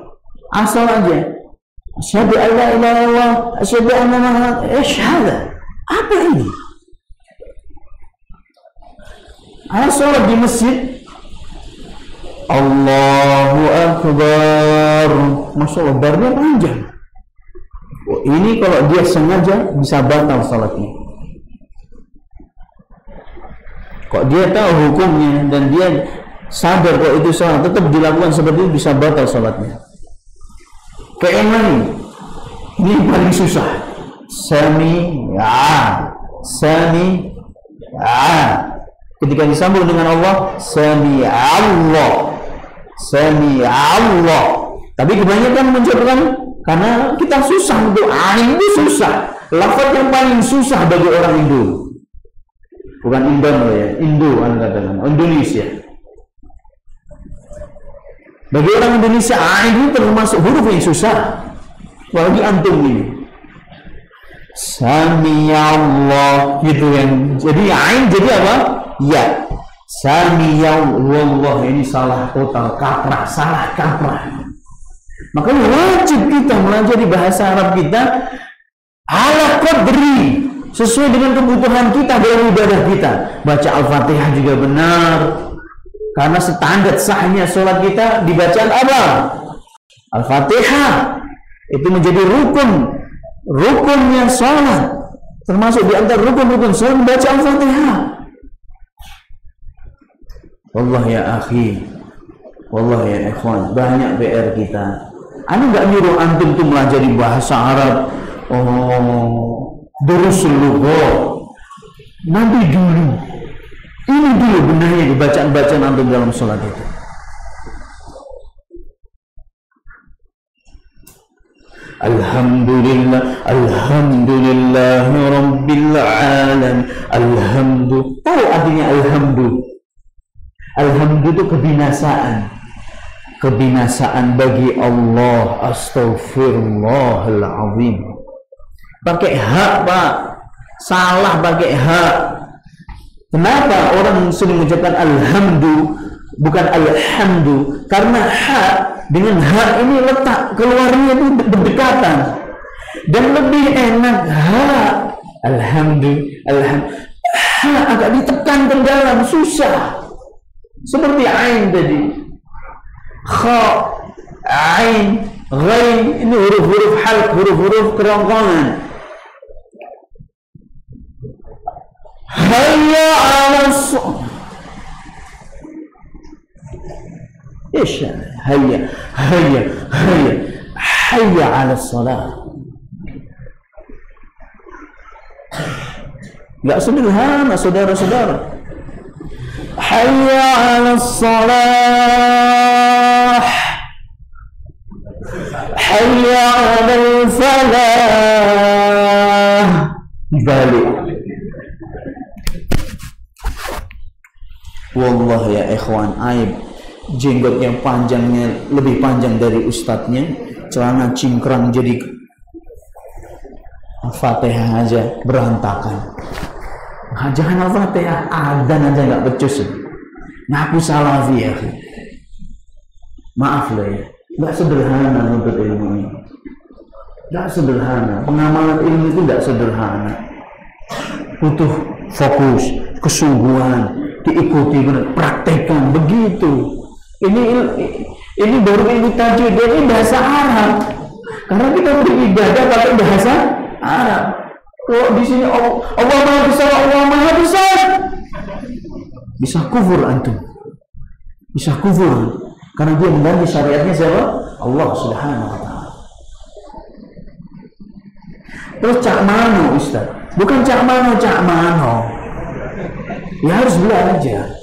asal aja asyhadu an la ilaha illallah, asyhadu anna muhammadan rasulullah. Apa ini? Asal di masjid Allahu Akbar, Masya Allah, barnya panjang. Oh, ini kalau dia sengaja bisa batal salatnya. Kok dia tahu hukumnya dan dia sadar kok itu salat, tetap dilakukan seperti itu, bisa batal salatnya. Kayak ini paling susah. Sami ketika disambung dengan Allah, Sami Allah. Tapi kebanyakan mengucapkan karena kita susah untuk ain itu susah. Lafaz yang paling susah bagi orang Indo. Bukan Indo ya, Indo katakan Indonesia. Bagi orang Indonesia ain itu termasuk huruf yang susah. Apalagi antum ini. Sami Allah gitu yang jadi ain jadi apa? Ya. Sami Allah, ini salah total, salah kaprah. Makanya wajib kita melajari bahasa Arab kita ala qadri, sesuai dengan kebutuhan kita dalam ibadah kita. Baca Al-Fatihah juga benar, karena standar sahnya sholat kita dibacaan apa? Al-Fatihah. Itu menjadi rukunnya sholat, termasuk di antara rukun sholat membaca Al-Fatihah. Wallah ya akhi, wallah ya ikhwan, banyak PR kita. Anda nggak nyuruh antum tuh melajari bahasa Arab, durusul lughat. Nanti dulu, ini dulu benarnya di bacaan antum dalam sholat itu. Alhamdulillah, alhamdulillahi rabbil alamin. Tahu artinya alhamdulillah? Alhamdulillah itu kebinasaan bagi Allah. Astaghfirullahaladzim. Pakai hak Pak, salah pakai hak. Kenapa orang sering mengucapkan alhamdulillah? bukan alhamdu, karena ha dengan ha ini letak keluarnya itu berdekatan dan lebih enak ha alhamdulillah ha agak ditekan ke dalam, susah seperti ain tadi, kha, ain, ghain, ini huruf-huruf halq, huruf-huruf kerongkongan. Hayya 'alas إيش هيا هيا هيا حي على الصلاة. Gak sederhana saudara-saudara. Hayya 'ala الصلاة, hayya 'ala الفلاح. Balik. Wallah ya ikhwan, aib jenggot yang panjangnya lebih panjang dari ustadznya, celana cingkrang jadi Al-Fatihah aja berantakan. Jangan Al-Fatihah, adzan aja nggak becus. Ngaku salafi ya. Maaf lah ya, nggak sederhana untuk ilmu ini. Nggak sederhana, pengamalan ilmu itu nggak sederhana. Butuh fokus, kesungguhan, diikuti benar, praktekkan begitu. Ini baru ilmu tajwid, ini bahasa Arab. Karena kita beribadah pakai bahasa Arab. Kalau di sini Allah Maha Besar, Allah Maha Besar, bisa kufur antum, bisa kufur. Karena dia mengganti syariatnya siapa? Allah Subhanahu Wa Taala. Terus cak mano Ustaz, bukan cak mano. Ya harus belajar,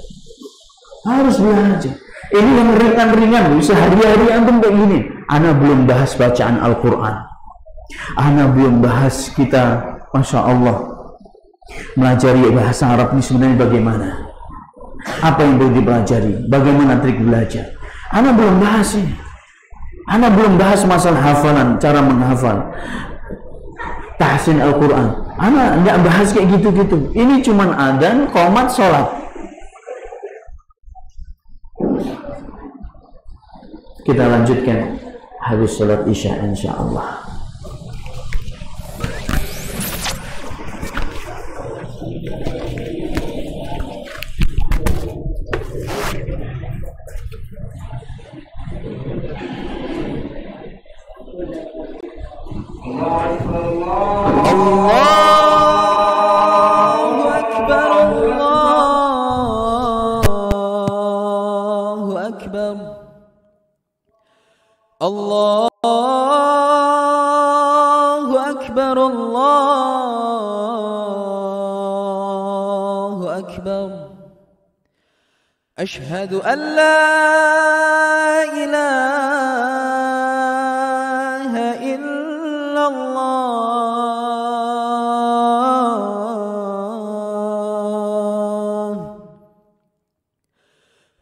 harus belajar. Ini yang ringan-ringan, bisa hari-hari antum kayak gini. Ana belum bahas bacaan Al-Quran. Ana belum bahas kita, Masya Allah, melajari bahasa Arab ini sebenarnya bagaimana. Apa yang perlu dipelajari, bagaimana trik belajar. Ana belum bahas ini. Ana belum bahas masalah hafalan, cara menghafal, tahsin Al-Quran. Ana nggak bahas kayak gitu-gitu. Ini cuman adzan, qomat, sholat. Kita lanjutkan habis salat Isya insyaallah. Allahu Akbar, Allahu Akbar. Ashhadu an la ilaha illallah.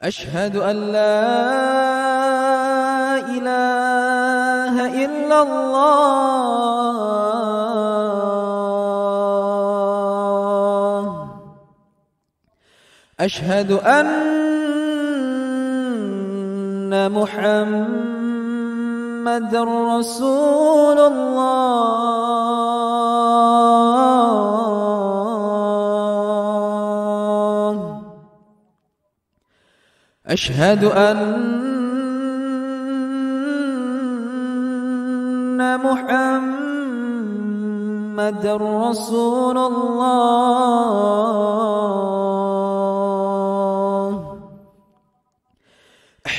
Ashhadu an la ilaha illallah. Ashhadu anna Muhammadar Rasulullah. Ashhadu Muhammadar Rasulullah.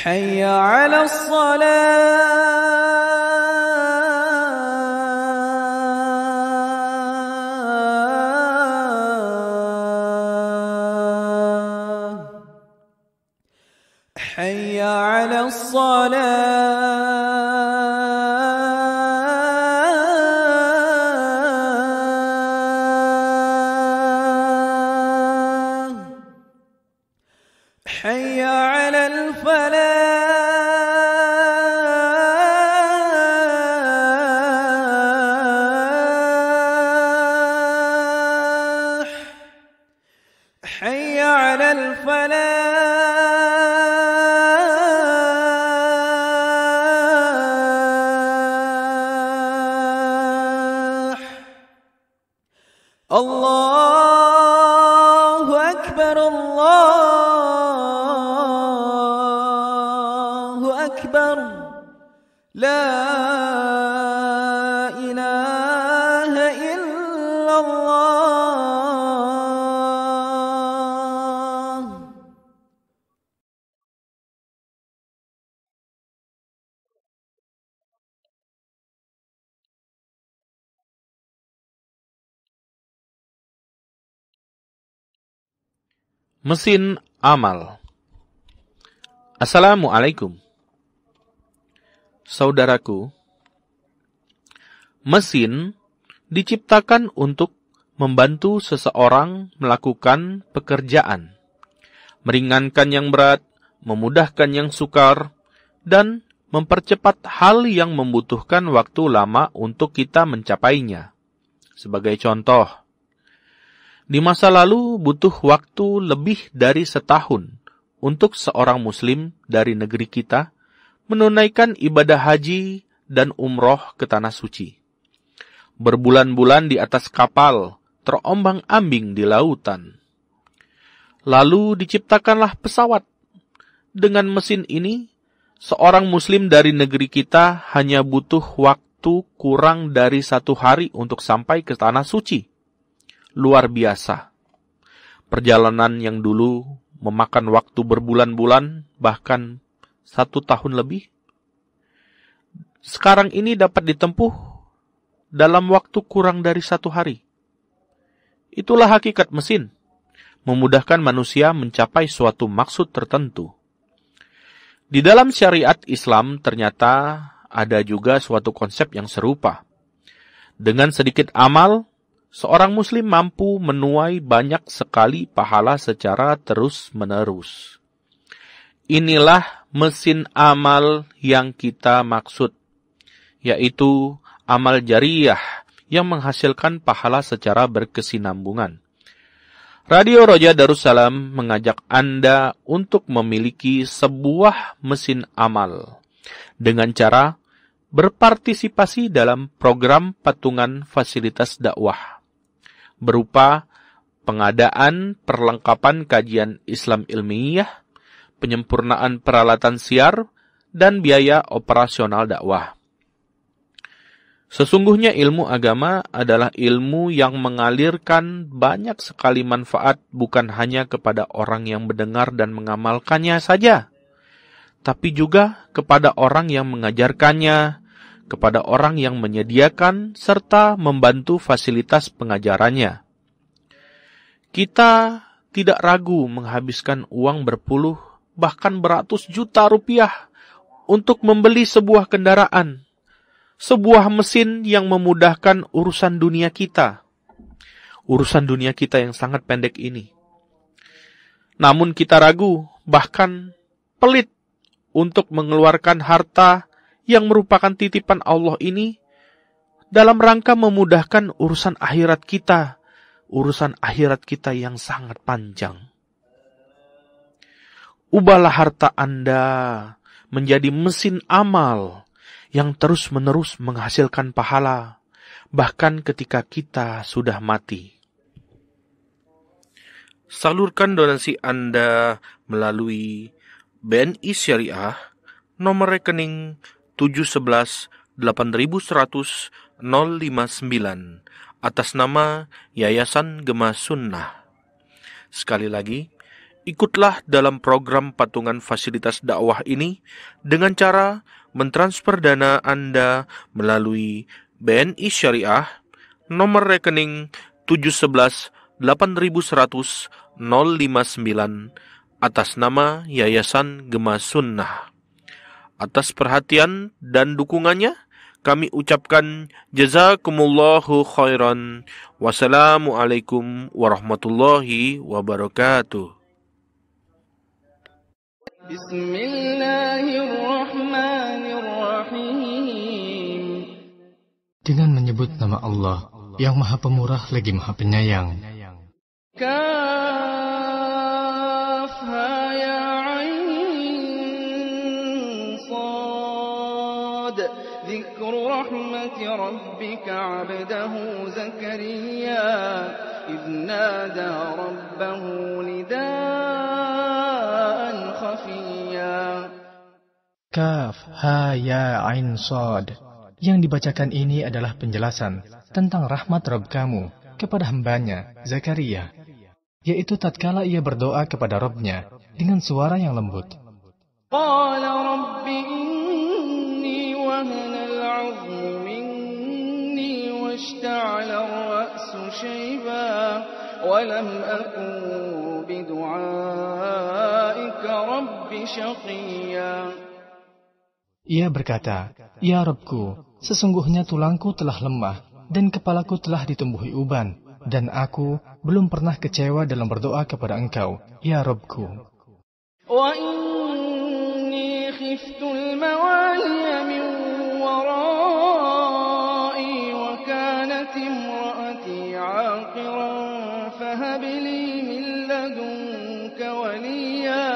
Hayya 'ala as-salah. Hayya 'ala as-salah. حي على الفلاح حي على الفلاح أكبر لا إله إلا الله. Mesin amal. Assalamualaikum. Saudaraku, mesin diciptakan untuk membantu seseorang melakukan pekerjaan, meringankan yang berat, memudahkan yang sukar, dan mempercepat hal yang membutuhkan waktu lama untuk kita mencapainya. Sebagai contoh, di masa lalu butuh waktu lebih dari setahun untuk seorang muslim dari negeri kita menunaikan ibadah haji dan umroh ke tanah suci. Berbulan-bulan di atas kapal, terombang-ambing di lautan. Lalu diciptakanlah pesawat. Dengan mesin ini, seorang muslim dari negeri kita hanya butuh waktu kurang dari 1 hari untuk sampai ke tanah suci. Luar biasa. Perjalanan yang dulu memakan waktu berbulan-bulan, bahkan 1 tahun lebih, sekarang ini dapat ditempuh dalam waktu kurang dari 1 hari. Itulah hakikat mesin, memudahkan manusia mencapai suatu maksud tertentu. Di dalam syariat Islam ternyata ada juga suatu konsep yang serupa. Dengan sedikit amal, seorang muslim mampu menuai banyak sekali pahala secara terus-menerus. Inilah mesin amal yang kita maksud, yaitu amal jariyah yang menghasilkan pahala secara berkesinambungan. Radio Roja Darussalam mengajak Anda untuk memiliki sebuah mesin amal dengan cara berpartisipasi dalam program patungan fasilitas dakwah berupa pengadaan perlengkapan kajian Islam ilmiah, penyempurnaan peralatan siar, dan biaya operasional dakwah. Sesungguhnya ilmu agama adalah ilmu yang mengalirkan banyak sekali manfaat bukan hanya kepada orang yang mendengar dan mengamalkannya saja, tapi juga kepada orang yang mengajarkannya, kepada orang yang menyediakan serta membantu fasilitas pengajarannya. Kita tidak ragu menghabiskan uang berpuluh bahkan beratus juta rupiah untuk membeli sebuah kendaraan, sebuah mesin yang memudahkan urusan dunia kita yang sangat pendek ini. Namun kita ragu, bahkan pelit untuk mengeluarkan harta yang merupakan titipan Allah ini dalam rangka memudahkan urusan akhirat kita yang sangat panjang. Ubahlah harta Anda menjadi mesin amal yang terus-menerus menghasilkan pahala, bahkan ketika kita sudah mati. Salurkan donasi Anda melalui BNI Syariah, nomor rekening 711-8100-059, atas nama Yayasan Gema Sunnah. Sekali lagi, ikutlah dalam program patungan fasilitas dakwah ini dengan cara mentransfer dana Anda melalui BNI Syariah, nomor rekening 711-8100-059, atas nama Yayasan Gema Sunnah. Atas perhatian dan dukungannya, kami ucapkan jazakumullahu khairan. Wassalamualaikum warahmatullahi wabarakatuh. Bismillahirrahmanirrahim. Dengan menyebut nama Allah yang Maha Pemurah lagi Maha Penyayang. Kaf ha ya ain sad. Dzikru rahmati rabbika 'abdahu Zakaria idh nada rabbahu nidaan khafiyya. Kaf, Ha, Ya, Ain, Shad. Yang dibacakan ini adalah penjelasan tentang rahmat Rabb kamu kepada hambanya, Zakaria, yaitu tatkala ia berdoa kepada Rabb-Nya dengan suara yang lembut. قال رب إني وهن العظم مني واشتعل الرأس شيبا ولم أكن بدعائك رب شقيا. Ia berkata, Ya Rabbku, sesungguhnya tulangku telah lemah dan kepalaku telah ditumbuhi uban, dan aku belum pernah kecewa dalam berdoa kepada Engkau, Ya Rabbku. وإني خفت الموالي من ورائي وكانت امرأتي عاقرا فهب لي من لدنك وليا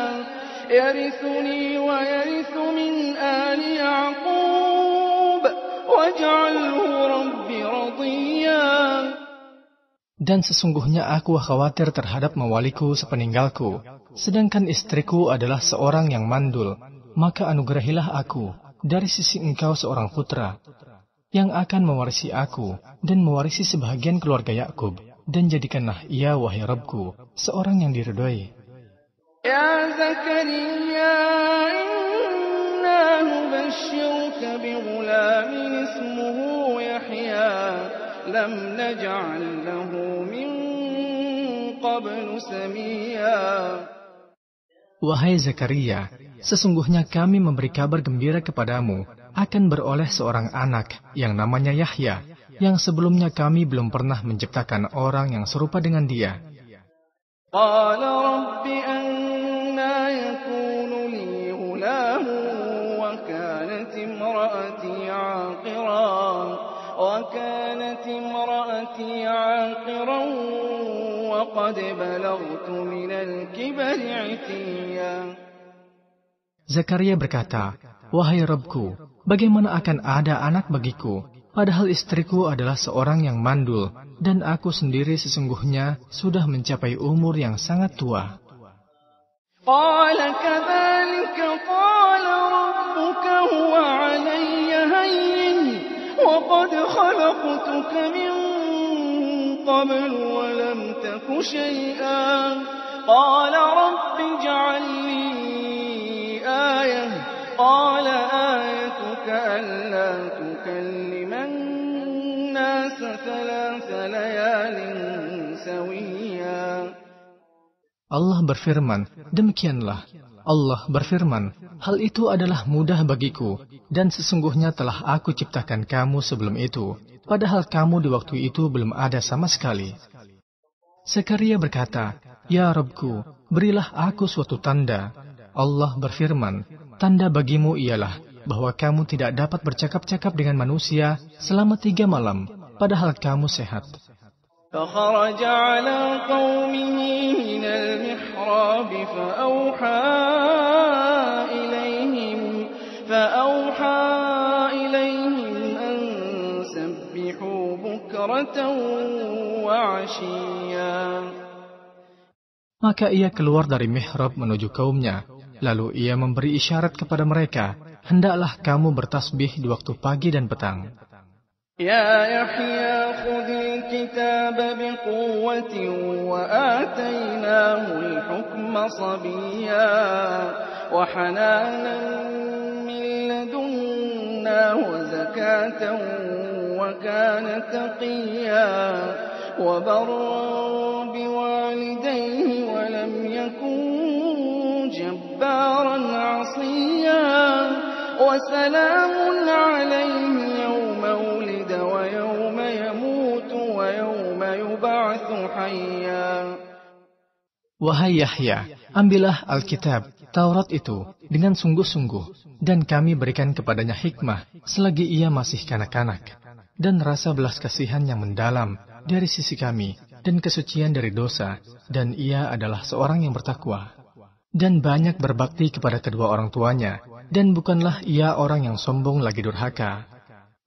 يرثني ويرث من آل يعقوب واجعله رب رضيا. Dan sesungguhnya aku khawatir terhadap mawaliku sepeninggalku, sedangkan istriku adalah seorang yang mandul, maka anugerahilah aku dari sisi Engkau seorang putra, yang akan mewarisi aku dan mewarisi sebahagian keluarga Yakub, dan jadikanlah ia, wahai Rabbku, seorang yang diridhoi. Ya Zakaria, inna nubashshiruka bighulamin ismuhu Yahya lam naj'al lahu min qablu samia. Wahai Zakaria, sesungguhnya kami memberi kabar gembira kepadamu akan beroleh seorang anak yang namanya Yahya, yang sebelumnya kami belum pernah menciptakan orang yang serupa dengan dia. Qala rabbi anna yakunu li ghulamun wa kanat imra'ati 'aqiran وكانت امرأتي عاقرا وقد بلغت من الكبر عتيا. Zakaria berkata, Wahai Rabbku, bagaimana akan ada anak bagiku, padahal istriku adalah seorang yang mandul, dan aku sendiri sesungguhnya sudah mencapai umur yang sangat tua. قال كذلك قال ربك هو علي هين وقد خلقتك من قبل ولم تك شيئا قال رب اجعل لي آية قال آيتك ألا تكلم الناس 3 ليال سويا. Allah berfirman, demikianlah. Allah berfirman, hal itu adalah mudah bagiku, dan sesungguhnya telah aku ciptakan kamu sebelum itu, padahal kamu di waktu itu belum ada sama sekali. Zakaria berkata, Ya Rabbku, berilah aku suatu tanda. Allah berfirman, tanda bagimu ialah bahwa kamu tidak dapat bercakap-cakap dengan manusia selama 3 malam, padahal kamu sehat. فخرج على قومه من المحراب فأوحى إليهم أن سبحوا بكرة وعشيا. Maka ia keluar dari mihrab menuju kaumnya, lalu ia memberi isyarat kepada mereka, hendaklah kamu bertasbih di waktu pagi dan petang. يا يحيى خذ الكتاب بقوة وآتيناه الحكم صبيا وحنانا من لدنا وزكاة وكان تقيا وبرا بوالديه ولم يكن جبارا عصيا وسلام عليه يوم ولد ويوم يموت ويوم يبعث حيا. Wahai Yahya, ambillah Alkitab, Taurat itu, dengan sungguh-sungguh, dan kami berikan kepadanya hikmah selagi ia masih kanak-kanak, dan rasa belas kasihan yang mendalam dari sisi kami, dan kesucian dari dosa, dan ia adalah seorang yang bertakwa. Dan banyak berbakti kepada kedua orang tuanya, dan bukanlah ia orang yang sombong lagi durhaka.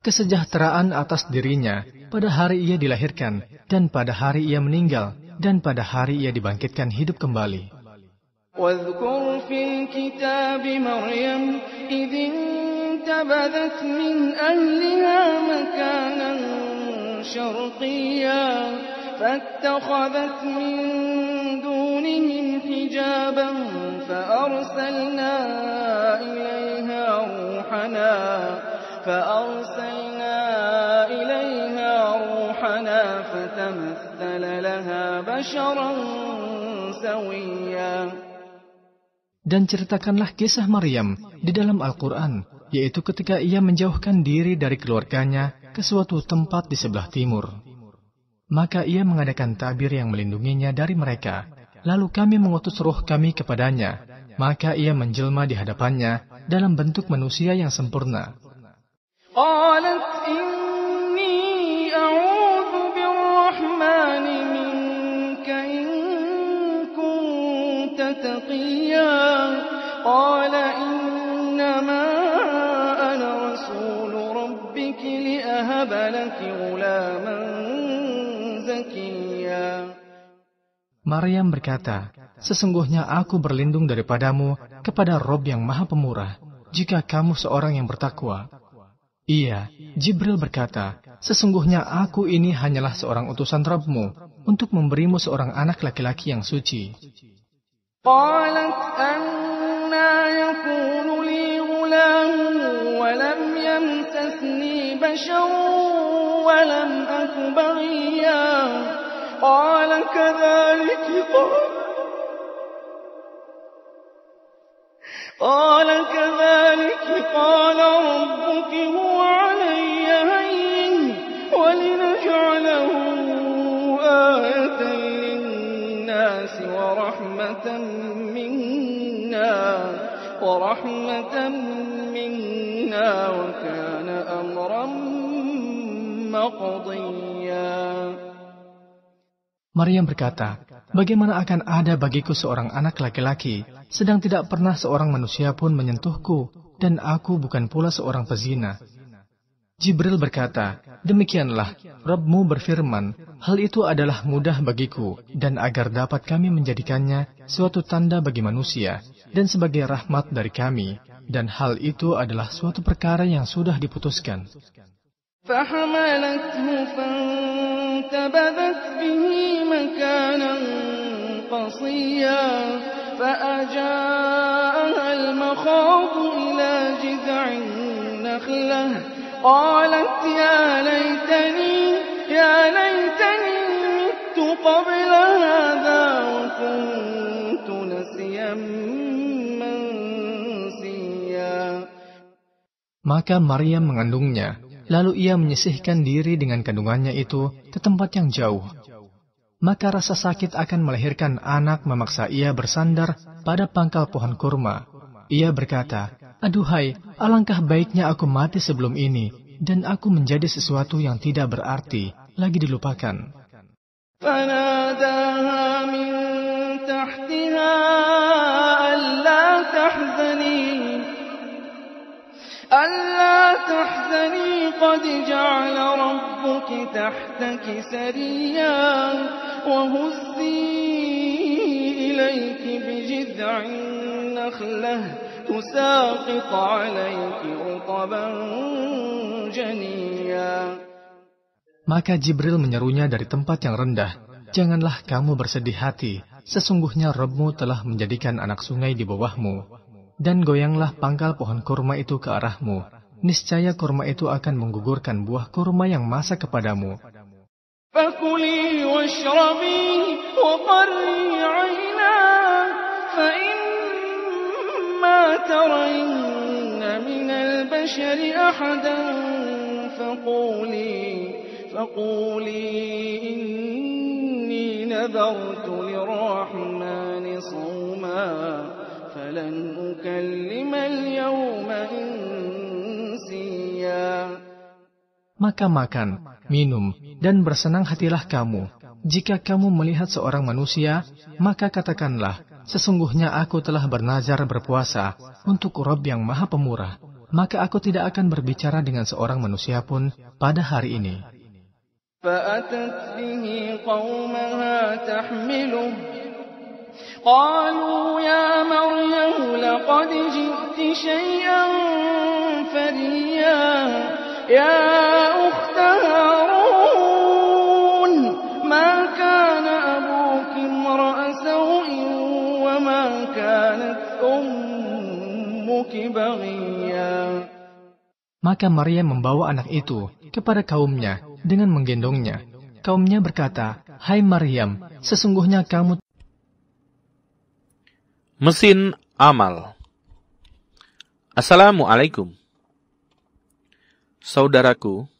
Kesejahteraan atas dirinya pada hari ia dilahirkan, dan pada hari ia meninggal, dan pada hari ia dibangkitkan hidup kembali. واذكر واذكر في الكتاب مريم إذ انتبذت من أهلها مكانا شرقيا فاتخذت من دونهم حجابا فأرسلنا إليها روحنا فتمثل لها بشرا سويا. Dan ceritakanlah kisah Maryam di dalam Al-Quran, yaitu ketika ia menjauhkan diri dari keluarganya ke suatu tempat di sebelah timur. Maka ia mengadakan tabir yang melindunginya dari mereka. Lalu kami mengutus roh kami kepadanya. Maka ia menjelma di hadapannya dalam bentuk manusia yang sempurna. قالت إني أعوذ بالرحمن منك إن كنت تقيا قال إنما أنا رسول ربك لأهب لك غلاما زكيا. Maryam berkata, sesungguhnya aku berlindung daripadamu kepada Rob yang Maha Pemurah, jika kamu seorang yang bertakwa. Iya, Jibril berkata, sesungguhnya aku ini hanyalah seorang utusan Rabbmu untuk memberimu seorang anak laki-laki yang suci. قالت أنى يكون لي غلام ولم يمسسني بشر ولم أك بغيا قال كذلك قال ربك هو علي هين ولنجعله آية للناس ورحمة منا وكان أمرا مقضيا. Maryam berkata, bagaimana akan ada bagiku seorang anak laki-laki, sedang tidak pernah seorang manusia pun menyentuhku, dan aku bukan pula seorang pezina. Jibril berkata, demikianlah, Rabbmu berfirman, hal itu adalah mudah bagiku, dan agar dapat kami menjadikannya suatu tanda bagi manusia, dan sebagai rahmat dari kami, dan hal itu adalah suatu perkara yang sudah diputuskan. فحملته فانتبذت به مكانا قصيا فأجاءها المخاض إلى جذع النخلة قالت يا ليتني مت قبل هذا وكنت نسيا منسيا. Maka Maryam mengandungnya. Lalu ia menyisihkan diri dengan kandungannya itu ke tempat yang jauh. Maka rasa sakit akan melahirkan anak memaksa ia bersandar pada pangkal pohon kurma. Ia berkata, aduhai, alangkah baiknya aku mati sebelum ini, dan aku menjadi sesuatu yang tidak berarti, lagi dilupakan. فناداها من تحتها ألا تحزني قد جعل ربك تحتك سريا وهزي إليك بجذع النخلة تساقط عليك رطبا جنيا. Maka Jibril menyerunya dari tempat yang rendah, janganlah kamu bersedih hati, sesungguhnya Rabbmu telah menjadikan anak sungai di bawahmu. Dan goyanglah pangkal pohon kurma itu ke arahmu. Niscaya kurma itu akan menggugurkan buah kurma yang masak kepadamu. فَكُلِي وَاشْرَبِي وَقَرِّي عَيْنًا فَإِمَّا تَرَيِنَّ مِنَ الْبَشَرِ أَحَدًا فَقُولِي إِنِّي نَذَرْتُ لِلرَّحْمَنِ صَوْمًا فَلَنْ أُكَلِّمَ الْيَوْمَ إِنْسِيًّا. Maka makan, minum, dan bersenang hatilah kamu. Jika kamu melihat seorang manusia, maka katakanlah, sesungguhnya aku telah bernazar berpuasa untuk Rabb yang Maha Pemurah. Maka aku tidak akan berbicara dengan seorang manusia pun pada hari ini. فَأَتَتْ بِهِ قَوْمَهَا تَحْمِلُهُ قالوا يا مريم لقد جئت شيئا فريا يا أخت هارون ما كان أبوك امرأ سوء وما كانت أمك بغيا. Maka Maryam membawa anak itu kepada kaumnya dengan menggendongnya. Kaumnya berkata, "Hai Maryam, sesungguhnya kamu..." Mesin amal. Assalamualaikum. Saudaraku,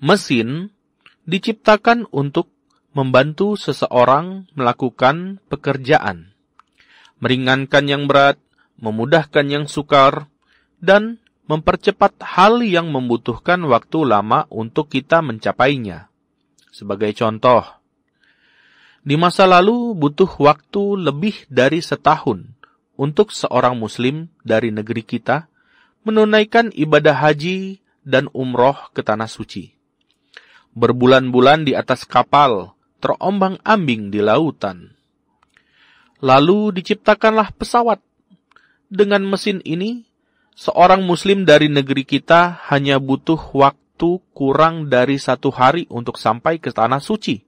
mesin diciptakan untuk membantu seseorang melakukan pekerjaan, meringankan yang berat, memudahkan yang sukar, dan mempercepat hal yang membutuhkan waktu lama untuk kita mencapainya. Sebagai contoh, di masa lalu butuh waktu lebih dari setahun untuk seorang muslim dari negeri kita menunaikan ibadah haji dan umroh ke tanah suci. Berbulan-bulan di atas kapal, terombang-ambing di lautan. Lalu diciptakanlah pesawat. Dengan mesin ini, seorang muslim dari negeri kita hanya butuh waktu kurang dari 1 hari untuk sampai ke tanah suci.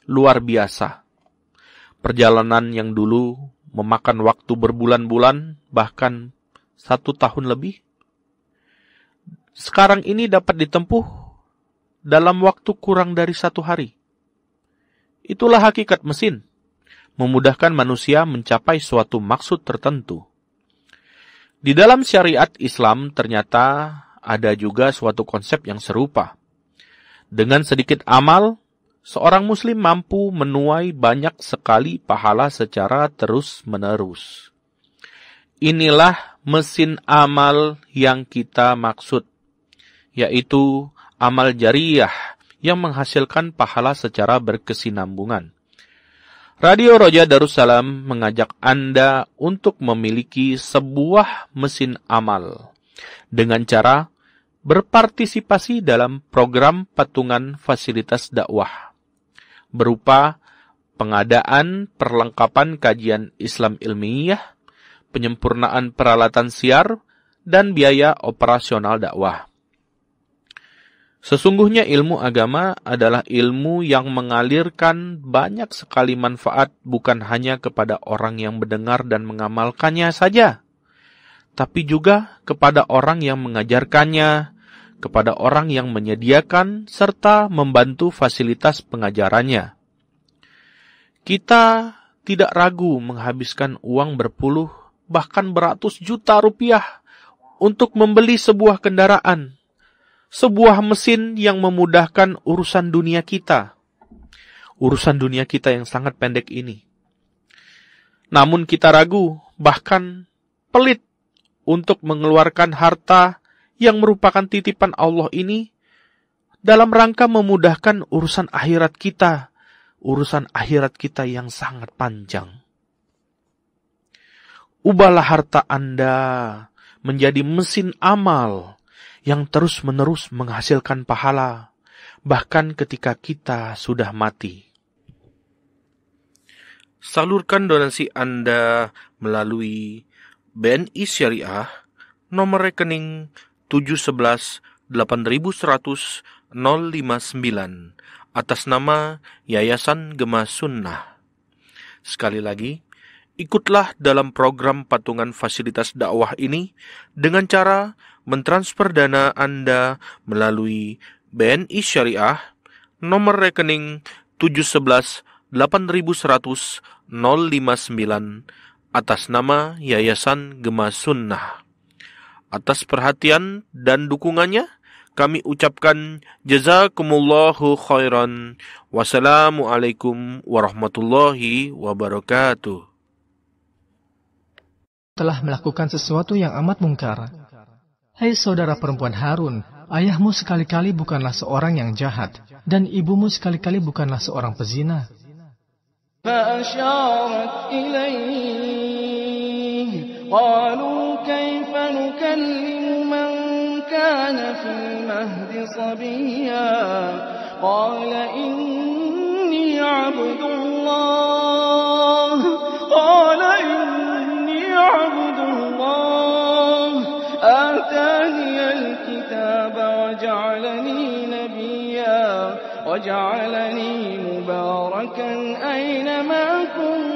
Luar biasa. Perjalanan yang dulu memakan waktu berbulan-bulan, bahkan 1 tahun lebih, sekarang ini dapat ditempuh dalam waktu kurang dari 1 hari. Itulah hakikat mesin, memudahkan manusia mencapai suatu maksud tertentu. Di dalam syariat Islam ternyata ada juga suatu konsep yang serupa. Dengan sedikit amal, seorang muslim mampu menuai banyak sekali pahala secara terus-menerus. Inilah mesin amal yang kita maksud, yaitu amal jariyah yang menghasilkan pahala secara berkesinambungan. Radio Roja Darussalam mengajak Anda untuk memiliki sebuah mesin amal dengan cara berpartisipasi dalam program patungan fasilitas dakwah berupa pengadaan perlengkapan kajian Islam ilmiah, penyempurnaan peralatan siar, dan biaya operasional dakwah. Sesungguhnya ilmu agama adalah ilmu yang mengalirkan banyak sekali manfaat bukan hanya kepada orang yang mendengar dan mengamalkannya saja, tapi juga kepada orang yang mengajarkannya, kepada orang yang menyediakan serta membantu fasilitas pengajarannya. Kita tidak ragu menghabiskan uang berpuluh bahkan beratus juta rupiah untuk membeli sebuah kendaraan, sebuah mesin yang memudahkan urusan dunia kita. Urusan dunia kita yang sangat pendek ini. Namun kita ragu, bahkan pelit untuk mengeluarkan harta yang merupakan titipan Allah ini dalam rangka memudahkan urusan akhirat kita yang sangat panjang. Ubahlah harta Anda menjadi mesin amal yang terus-menerus menghasilkan pahala, bahkan ketika kita sudah mati. Salurkan donasi Anda melalui BNI Syariah, nomor rekening 711-8100-059, atas nama Yayasan Gema Sunnah. Sekali lagi, ikutlah dalam program patungan fasilitas dakwah ini dengan cara mentransfer dana Anda melalui BNI Syariah, nomor rekening 711-8100-059, atas nama Yayasan Gema Sunnah. Atas perhatian dan dukungannya, kami ucapkan jazakumullahu khairan. Wassalamualaikum warahmatullahi wabarakatuh. Telah melakukan sesuatu yang amat mungkar. Hai saudara perempuan Harun, ayahmu sekali-kali bukanlah seorang yang jahat, dan ibumu sekali-kali bukanlah seorang pezina. فأشارت إليه قالوا كيف نكلم من كان في المهد صبيا قال إني عبد الله وجعلني مباركا أينما كنت.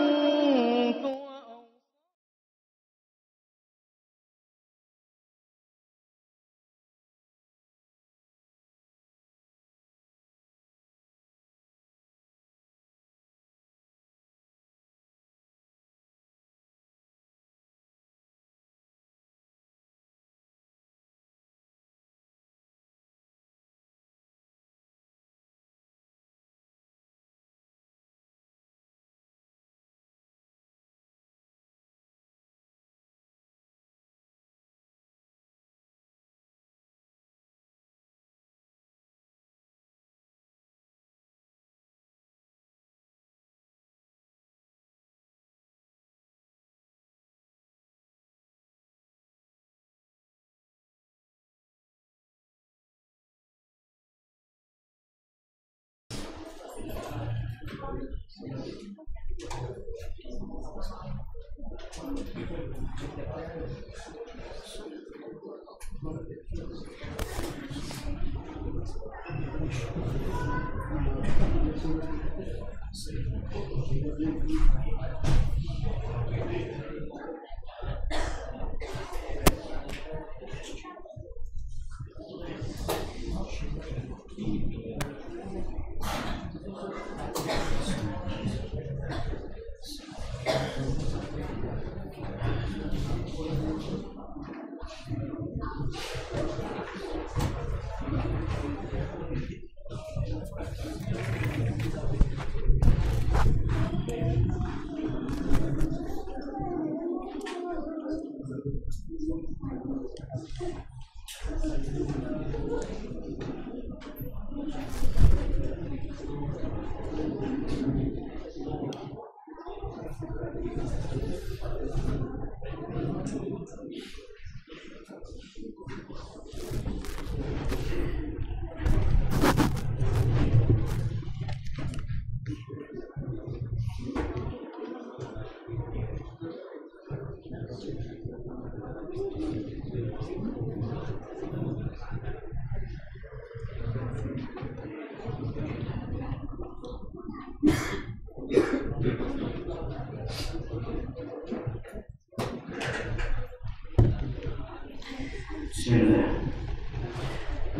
Bismillah.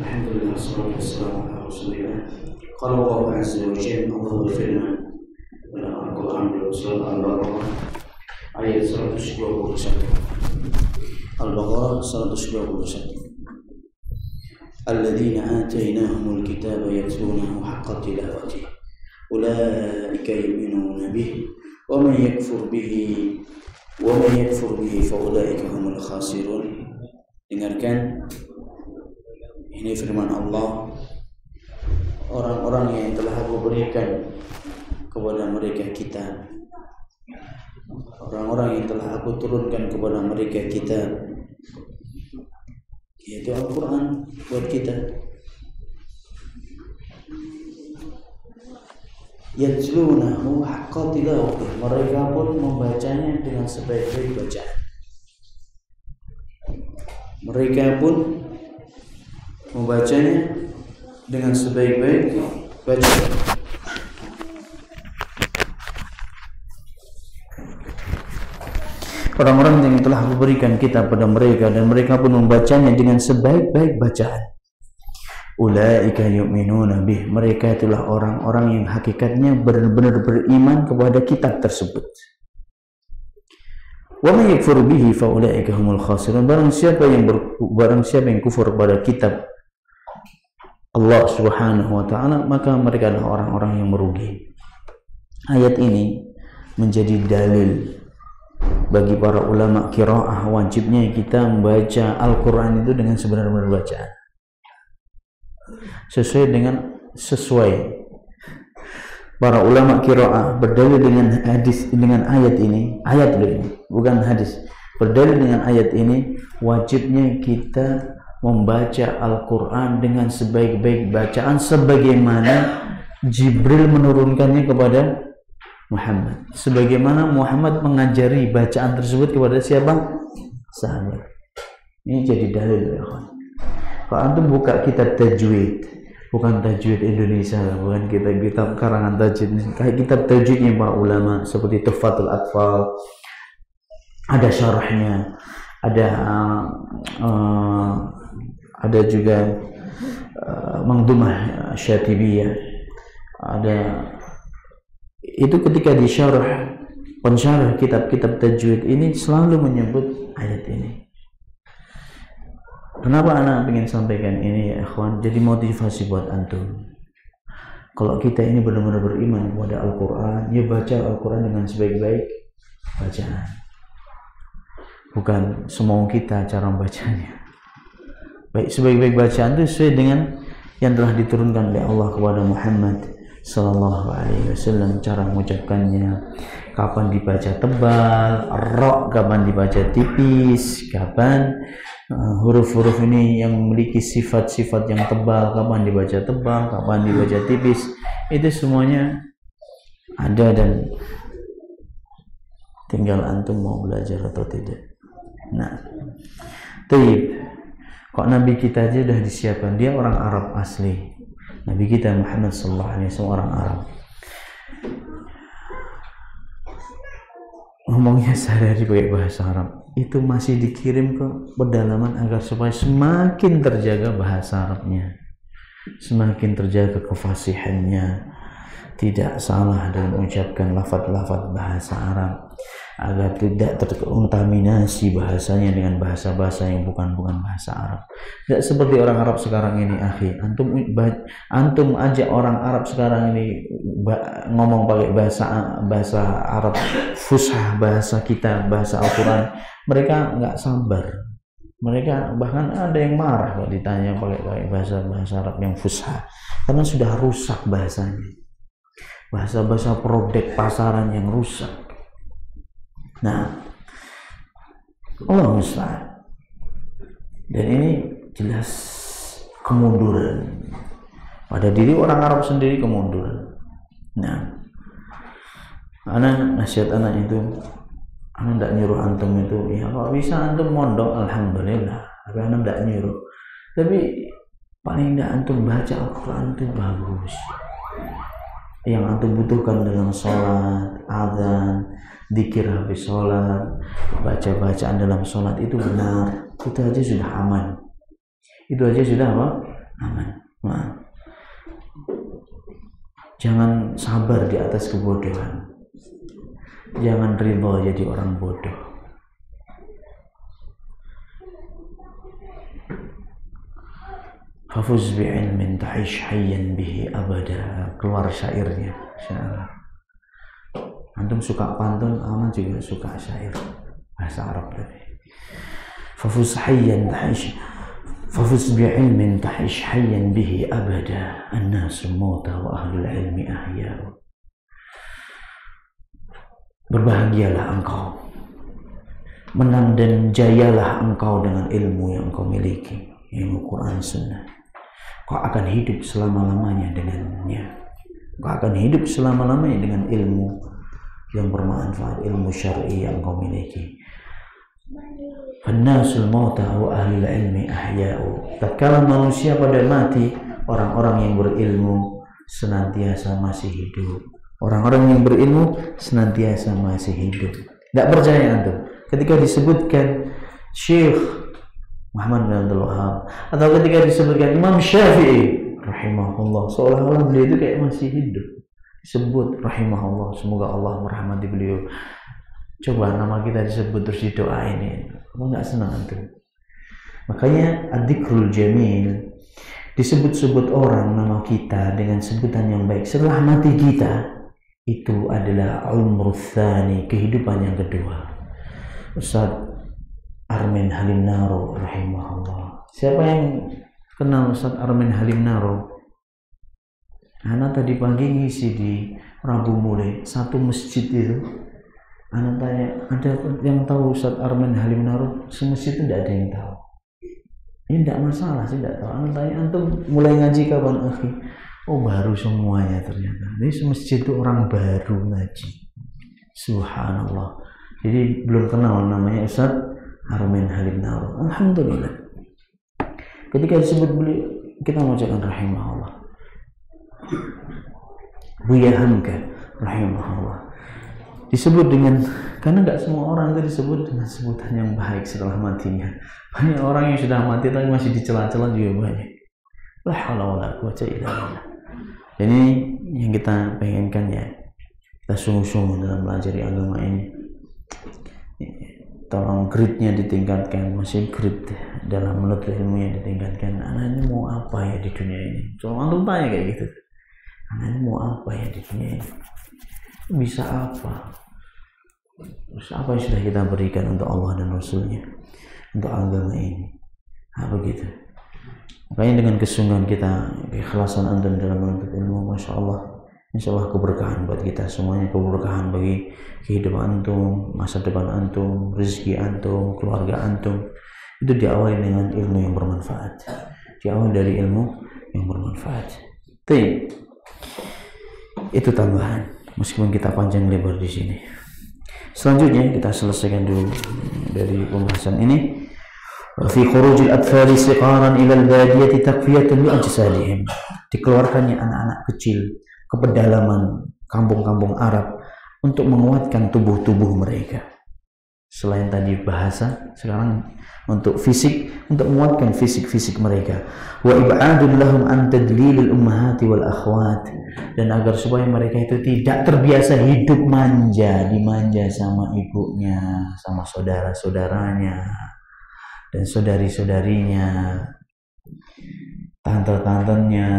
Alhamdulillah, wassalatu wassalamu ala Rasulillah. Qala Allah azza wa jalla, Allah berfirman dalam Al-Qur'an dalam surah Al-Baqarah ayat 121. Al-Baqarah 121. Alladzina atainahumul kitaba yatlunahu haqqa tilawatihi ulaika yu'minuna bihi wa man yakfur bihi fa ulaika humul khasirun. Dengarkan, ini firman Allah, orang-orang yang telah Aku berikan kepada mereka kitab, orang-orang yang telah Aku turunkan kepada mereka kitab, yaitu Al-Quran buat kita, yatlunahu haqqa tilawatihi, mereka pun membacanya dengan sebaik-baik bacaan. Mereka pun membacanya dengan sebaik-baik bacaan. Orang-orang yang telah Aku berikan kitab pada mereka dan mereka pun membacanya dengan sebaik-baik bacaan. Ulaika yu'minuna bih, mereka itulah orang-orang yang hakikatnya benar-benar beriman kepada kitab tersebut. Wa may yakfur bihi fa ulaika humul khasirun, barang siapa yang kufur pada kitab Allah Subhanahu wa taala, maka mereka adalah orang-orang yang merugi. Ayat ini menjadi dalil bagi para ulama qiraah wajibnya kita membaca Al-Qur'an itu dengan sebenar-benar bacaan. Sesuai para ulama qiraah berdalil dengan hadis, dengan ayat ini, ayat ini bukan hadis, berdalil dengan ayat ini wajibnya kita membaca Al-Quran dengan sebaik-baik bacaan sebagaimana Jibril menurunkannya kepada Muhammad, sebagaimana Muhammad mengajari bacaan tersebut kepada siapa? Sahabat. Ini jadi dalil ya kawan. Kalau antum buka kitab tajwid, bukan tajwid Indonesia, bukan kitab karangan tajwid, kayak kitab tajwidnya para ulama seperti Tuhfatul Atfal, ada syarahnya, ada juga Mangdumah Syatibiyah, ada itu ketika disyarah pensyarah kitab-kitab tajwid ini selalu menyebut ayat ini. Kenapa anak ingin sampaikan ini ya ikhwan? Jadi motivasi buat antum. Kalau kita ini benar-benar beriman kepada Al-Quran, ya baca Al-Quran dengan sebaik-baik bacaan. Bukan semau kita cara membacanya. Baik, sebaik-baik bacaan itu sesuai dengan yang telah diturunkan oleh Allah kepada Muhammad sallallahu alaihi wasallam, cara mengucapkannya, kapan dibaca tebal, ra kapan dibaca tipis, kapan huruf-huruf ini yang memiliki sifat-sifat yang tebal, kapan dibaca tebal, kapan dibaca tipis, itu semuanya ada dan tinggal antum mau belajar atau tidak. Nah, taib. Kok Nabi kita aja udah disiapkan, dia orang Arab asli. Nabi kita Muhammad sallallahu alaihi wasallam orang Arab. Ngomongnya sehari-hari pakai bahasa Arab, itu masih dikirim ke pedalaman agar supaya semakin terjaga bahasa Arabnya, semakin terjaga kefasihannya, tidak salah dalam mengucapkan lafaz-lafaz bahasa Arab, agar tidak terkontaminasi bahasanya dengan bahasa-bahasa yang bukan bahasa Arab. Tidak seperti orang Arab sekarang ini, akhi. Antum ajak orang Arab sekarang ini ngomong pakai bahasa Arab fusha, bahasa kita, bahasa Al-Quran, mereka nggak sabar. Mereka bahkan ada yang marah kalau ditanya pakai bahasa Arab yang fusha, karena sudah rusak bahasanya. Bahasa produk pasaran yang rusak. Nah, Allah musta'an. Dan ini jelas kemunduran pada diri orang Arab sendiri, kemunduran. Nah, nasihat anak itu, anak tidak nyuruh antum itu, ya kalau bisa antum mondok alhamdulillah, tapi anak tidak nyuruh. Tapi paling tidak antum baca Al-Quran itu bagus. Yang antum butuhkan dalam sholat, azan, dzikir habis sholat, baca bacaan dalam sholat itu benar, itu aja sudah aman. Itu aja sudah apa? Aman. Nah, jangan sabar di atas kebodohan. Jangan ridha jadi orang bodoh. Hafuz bi'ilmin ta'ish hayyan bihi abada. Keluar syairnya. Antum suka pantun, aman juga suka syair bahasa Arab tadi. Fafuz hayyan ta'ish, fafuz bi'ilmin ta'ish hayyan bihi abada. An-nasu mauta wa ahlul ilmi ahya'u. Berbahagialah engkau, menang dan jayalah engkau dengan ilmu yang engkau miliki, ilmu Quran Sunnah. Kau akan hidup selama-lamanya dengannya. Kau akan hidup selama-lamanya dengan ilmu yang bermanfaat, ilmu syar'i yang kau miliki. Fannasul mauta wa ahlul ilmi ahya'u. Tatkala manusia pada mati, orang-orang yang berilmu senantiasa masih hidup. Orang-orang yang berilmu senantiasa masih hidup. Tidak percaya antum ketika disebutkan Syekh Muhammad bin Abdul Wahab, atau ketika disebutkan Imam Syafi'i rahimahullah, seolah-olah beliau itu kayak masih hidup. Disebut rahimahullah, semoga Allah merahmati beliau. Coba nama kita disebut terus didoain ini, apa nggak senang antum? Makanya ad-dzikrul jamil, disebut-sebut orang nama kita dengan sebutan yang baik setelah mati kita, itu adalah umrul tsani, kehidupan yang kedua. Ustaz Armin Halim Naro rahimahullah. Siapa yang kenal Ustaz Armin Halim Naro? Anak tadi pagi ngisi di Rabu Mulai satu masjid itu. Anak tanya, ada yang tahu Ustaz Armin Halim Naro? Semasjid itu tidak ada yang tahu. Ini tidak masalah sih, tidak tahu. Anak tanya, antum mulai ngaji kapan, akhi? Oh, baru semuanya ternyata. Ini semasjid itu orang baru ngaji. Subhanallah. Jadi belum kenal namanya Ustaz Armin Halim Naro. Alhamdulillah. Ketika disebut beliau, kita mengucapkan rahimahullah. Buya Hamka rahimahullah. Disebut dengan, karena nggak semua orang itu disebut dengan sebutan yang baik setelah matinya. Banyak orang yang sudah mati tapi masih dicela-cela juga banyak. La haula wala quwwata illa billah. Jadi yang kita pengenkan ya, kita sungguh-sungguh dalam belajar agama ini. Tolong grade-nya ditingkatkan, masih grade dalam menuntut ilmunya ditingkatkan. Anak ini mau apa ya di dunia ini? Coba antum tanya kayak gitu. Anak ini mau apa ya di dunia ini? Bisa apa? Terus apa yang sudah kita berikan untuk Allah dan Rasulnya, untuk agama ini? Apa gitu? Makanya dengan kesungguhan kita, keikhlasan antum dalam menuntut ilmu, Masya Allah, insya Allah keberkahan buat kita semuanya, keberkahan bagi kehidupan antum, masa depan antum, rezeki antum, keluarga antum. Itu diawali dengan ilmu yang bermanfaat, diawali dari ilmu yang bermanfaat. Itu tambahan, meskipun kita panjang lebar di sini. Selanjutnya kita selesaikan dulu dari pembahasan ini. Fi khurujil atfali siqaran ila al-badiyati takfiyatan li ajsadihim. Dikeluarkannya anak-anak kecil ke pedalaman kampung-kampung Arab untuk menguatkan tubuh-tubuh mereka. Selain tadi bahasa, sekarang untuk fisik, untuk menguatkan fisik-fisik mereka. Wa ib'adul lahum an tadlilil ummahati wal akhwat, dan agar supaya mereka itu tidak terbiasa hidup manja, dimanja sama ibunya, sama saudara-saudaranya dan saudari-saudarinya, tante-tantenya,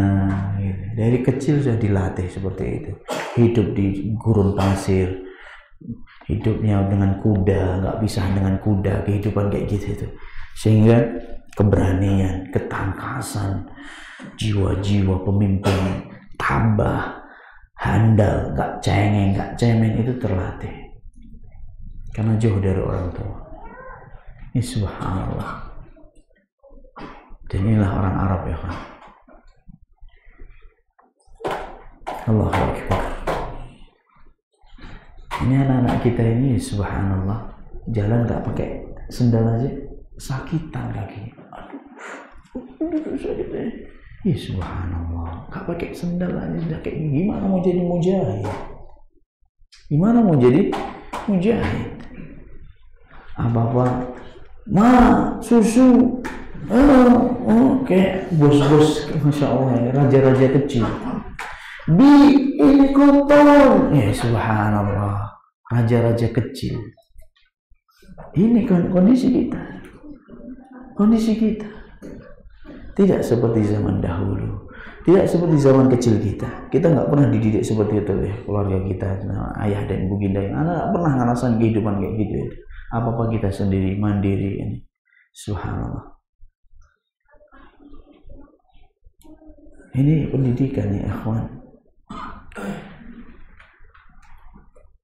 gitu. Dari kecil sudah dilatih seperti itu. Hidup di gurun pasir, hidupnya dengan kuda, nggak bisa dengan kuda, kehidupan kayak gitu itu. Sehingga keberanian, ketangkasan, jiwa-jiwa pemimpin tabah, handal, nggak cengeng, nggak cemen itu terlatih. Karena jauh dari orang tua. Ini subhanallah. Dan inilah orang Arab ya kan. Allahu Akbar. Ini anak-anak kita ini subhanallah, jalan gak pakai sendal aja sakitan kakinya. Aduh, sakit. Ih subhanallah, gak pakai sendal aja kayak gimana mau jadi mujahid? Gimana mau jadi mujahid? Apa-apa, susu, kayak bos-bos, Masya Allah ya, raja-raja kecil. Ini kotor, ya subhanallah, raja-raja kecil. Ini kondisi kita tidak seperti zaman dahulu, tidak seperti zaman kecil kita. Kita nggak pernah dididik seperti itu ya, keluarga kita, ayah dan ibu kita yang anak nggak pernah ngerasain kehidupan kayak gitu ya. Apa-apa kita sendiri, mandiri ini, subhanallah. Ini pendidikan ya ikhwan.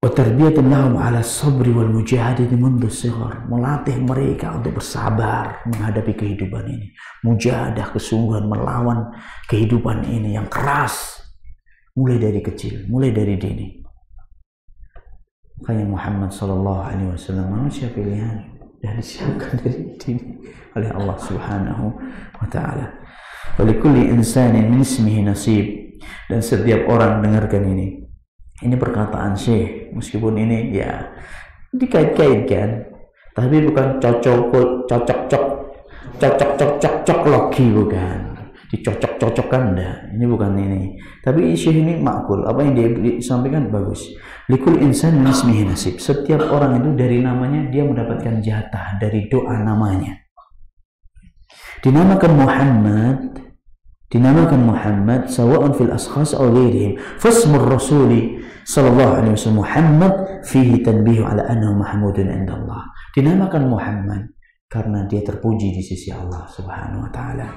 Watarbiyatun lahum ala sabri wal mujahadati mundu sighar, melatih mereka untuk bersabar menghadapi kehidupan ini, mujahadah, kesungguhan melawan kehidupan ini yang keras mulai dari kecil, mulai dari dini. Makanya Muhammad sallallahu alaihi wasallam manusia pilihan dan disiapkan dari dini oleh Allah Subhanahu wa taala. Wa likulli insanin min ismihi nasib, dan setiap orang dengarkan ini. Ini perkataan Syekh, meskipun ini ya dikait-kaitkan, tapi bukan cocok lagi, bukan dicocok-cocokkan, enggak. Ini bukan ini. Tapi Syekh ini makul, apa yang dia disampaikan bagus. Likul insan min ismihi nasib. Setiap orang itu dari namanya dia mendapatkan jatah dari doa namanya. Dinamakan Muhammad sawa'un fil askhas aw ghairihim. Fasmur rasuli sallallahu alaihi wasallam Muhammad fihi tanbihu ala annahu mahmudun inda Allah. Dinamakan Muhammad karena dia terpuji di sisi Allah Subhanahu wa taala.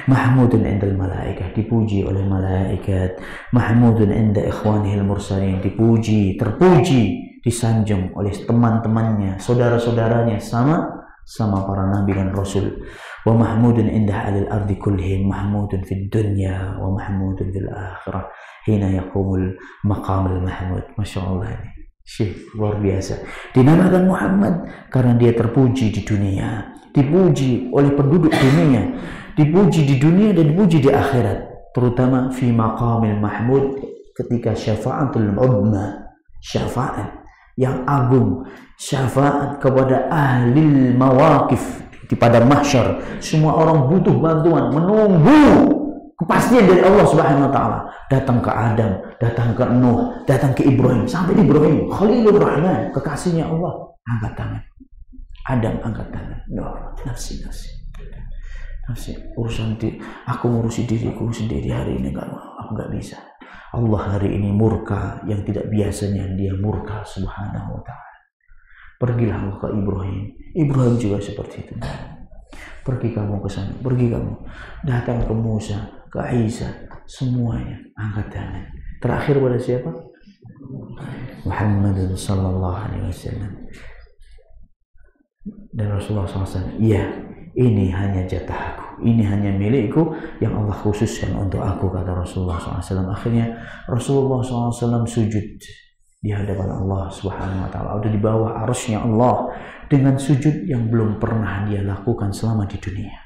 Mahmudun indal malaikah, dipuji oleh malaikat. Mahmudun inda ikhwanihil mursalin, dipuji, terpuji, disanjung oleh teman-temannya, saudara-saudaranya, sama para nabi dan rasul. Wa mahmudun indah alil ardi kullihim, mahmudun fid dunya wa mahmudun fil akhirah hina yaqumul maqamul mahmud. Masya Allah, ini Syekh luar biasa. Dinamakan Muhammad karena dia terpuji di dunia, dipuji oleh penduduk dunia, dipuji di dunia dan dipuji di akhirat, terutama fi maqamil mahmud, ketika syafa'atul udma, syafaat yang agung, syafaat kepada ahli mawaqif di padang mahsyar. Semua orang butuh bantuan, menunggu kepastian dari Allah Subhanahu wa taala. Datang ke Adam, datang ke Nuh, datang ke Ibrahim, sampai Ibrahim Khalilur Rahman, kekasihnya Allah, angkat tangan. Adam angkat tangan. Nafsi, urusan aku ngurusi diriku sendiri hari ini, aku nggak bisa. Allah hari ini murka yang tidak biasanya dia murka Subhanahu wa ta'ala. Pergilah ke Ibrahim juga seperti itu. Pergi kamu ke sana, pergi kamu datang ke Musa, ke Isa, semuanya angkat tangan. Terakhir pada siapa? Muhammad sallallahu alaihi wasallam. Dan Rasulullah SAW, iya, ini hanya jatahku, ini hanya milikku yang Allah khususkan untuk aku, kata Rasulullah SAW. Akhirnya Rasulullah SAW sujud di hadapan Allah Subhanahu wa ta'ala, udah di bawah arasy-Nya Allah, dengan sujud yang belum pernah dia lakukan selama di dunia,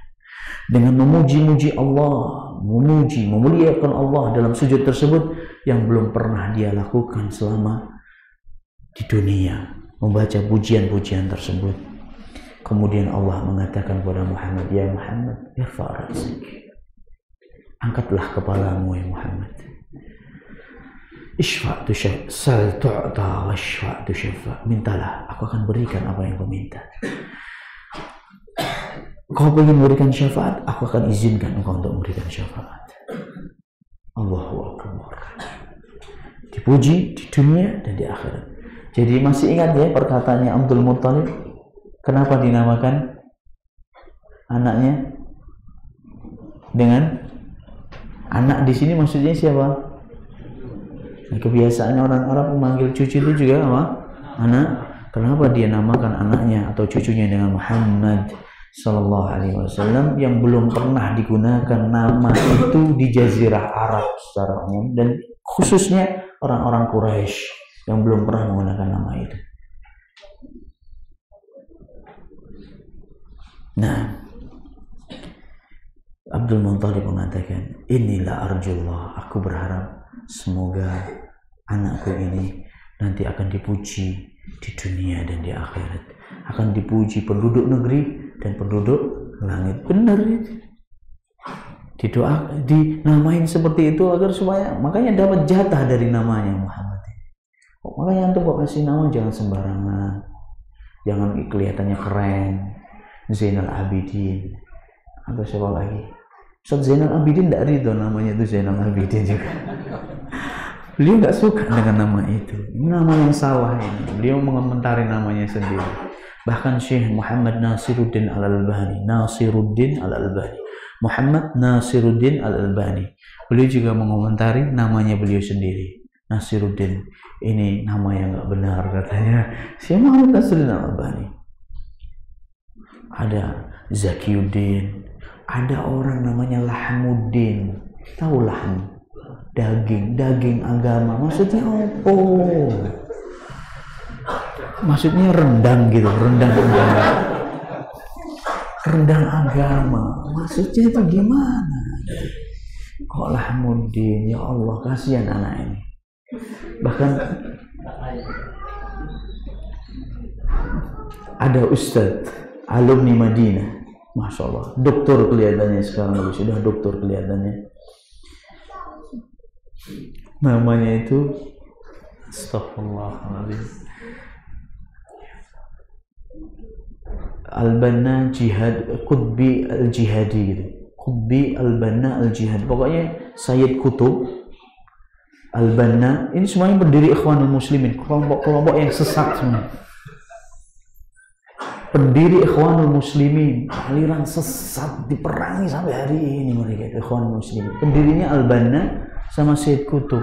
dengan memuji-muji Allah, memuliakan Allah dalam sujud tersebut yang belum pernah dia lakukan selama di dunia, membaca pujian-pujian tersebut. Kemudian Allah mengatakan kepada Muhammad, ya Muhammad, irfa' ra'sak, angkatlah kepalamu ya Muhammad. Ishfa' tushaf, sal tu'ta, washfa' tushafa, mintalah, aku akan berikan apa yang kau minta. Kau ingin memberikan syafaat, aku akan izinkan engkau untuk memberikan syafaat. Allahu Akbar. Dipuji di dunia dan di akhirat. Jadi masih ingat ya perkataannya Abdul Muttalib, kenapa dinamakan anaknya dengan anak di sini, maksudnya siapa? Nah, kebiasaannya orang Arab memanggil cucu itu juga apa? Anak. Kenapa dia namakan anaknya atau cucunya dengan Muhammad sallallahu alaihi wasallam, yang belum pernah digunakan nama itu di Jazirah Arab secara umum, dan khususnya orang-orang Quraisy yang belum pernah menggunakan nama itu. Nah, Abdul Muttalib mengatakan, inilah arjullah, aku berharap semoga anakku ini nanti akan dipuji di dunia dan di akhirat, akan dipuji penduduk negeri dan penduduk langit. Benar itu, dinamain seperti itu agar supaya makanya dapat jatah dari namanya Muhammad. Makanya antum kok kasih nama jangan sembarangan, jangan kelihatannya keren. Zainal Abidin atau siapa lagi, Ustaz Zainal Abidin tidak ridho namanya itu Zainal Abidin juga. Beliau nggak suka dengan nama itu, nama yang salah ini. Beliau mengomentari namanya sendiri. Bahkan Syekh Muhammad Nasiruddin Al-Albani, Muhammad Nasiruddin Al-Albani, beliau juga mengomentari namanya beliau sendiri, Nasiruddin. Ini nama yang nggak benar, katanya Syekh Muhammad Nasiruddin Al-Albani. Ada Zakiyuddin, ada orang namanya Lahmuddin. Tahu lahm? Daging agama. Maksudnya apa? Maksudnya rendang gitu, rendang agama. Maksudnya itu gimana? Kok Lahmuddin? Ya Allah, kasihan anak ini. Bahkan ada Ustadz alumni Madinah, Masya Allah, doktor kelihatannya sekarang, sudah doktor kelihatannya. Namanya itu Astaghfirullahaladzim, Al-Banna Jihad, Qutbi Al-Jihadi gitu. Qutbi Al-Banna Al-Jihad, pokoknya Sayyid Qutub Al-Banna. Ini semuanya pendiri Ikhwanul Muslimin, kelompok-kelompok yang sesat semua. Pendiri Ikhwanul Muslimin, aliran sesat, diperangi sampai hari ini mereka, Ikhwanul Muslimin. Pendirinya Al-Banna sama Sayyid Qutub.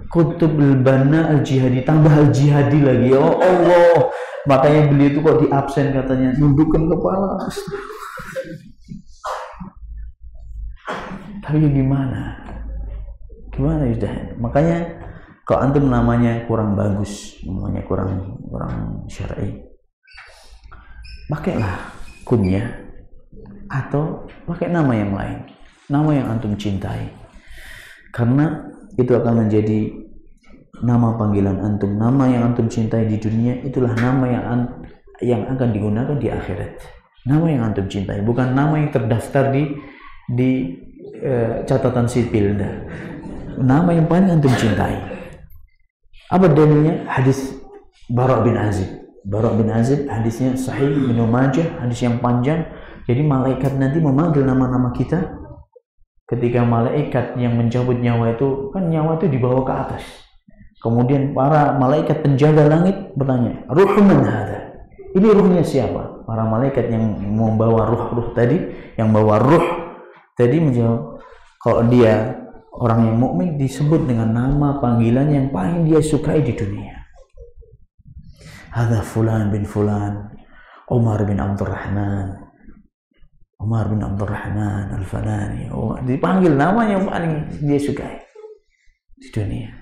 Qutub Al-Banna Al-Jihadi, tambah Al-Jihadi lagi. Oh Allah, makanya beliau itu kok di absen katanya, nundukkan kepala. Tapi gimana sudah. Makanya kalau antum namanya kurang bagus, namanya kurang syar'i, pakailah kunyah atau pakai nama yang lain, nama yang antum cintai, karena itu akan menjadi nama panggilan antum. Nama yang antum cintai di dunia itulah nama yang akan digunakan di akhirat. Nama yang antum cintai, bukan nama yang terdaftar di catatan sipil. Nama yang paling antum cintai. Apa dalilnya? Hadis Bara' bin Azib. Bara' bin Azib hadisnya sahih, Ibnu Majah, hadis yang panjang. Jadi malaikat nanti memanggil nama-nama kita. Ketika malaikat yang mencabut nyawa itu, kan nyawa itu dibawa ke atas. Kemudian para malaikat penjaga langit bertanya, "Ruh man hadha?" Ini ruhnya siapa? Para malaikat yang membawa ruh tadi, yang bawa ruh tadi menjawab, kalau dia orang yang mukmin disebut dengan nama panggilan yang paling dia sukai di dunia. Hadza fulan bin fulan, Umar bin Abdurrahman Al-Falani. Dipanggil nama yang paling dia sukai di dunia.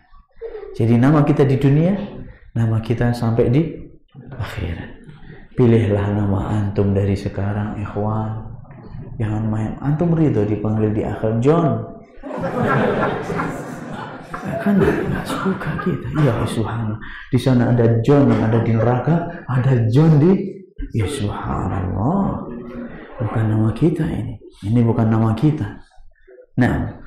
Jadi nama kita di dunia, nama kita sampai di akhirat. Pilihlah nama antum dari sekarang, ikhwan. Jangan main. Antum ridho dipanggil di akhir John. Kan nggak suka kita. Ya subhanallah. Di sana ada John yang ada di neraka, ada John di. Ya subhanallah. Bukan nama kita ini. Ini bukan nama kita. Nah,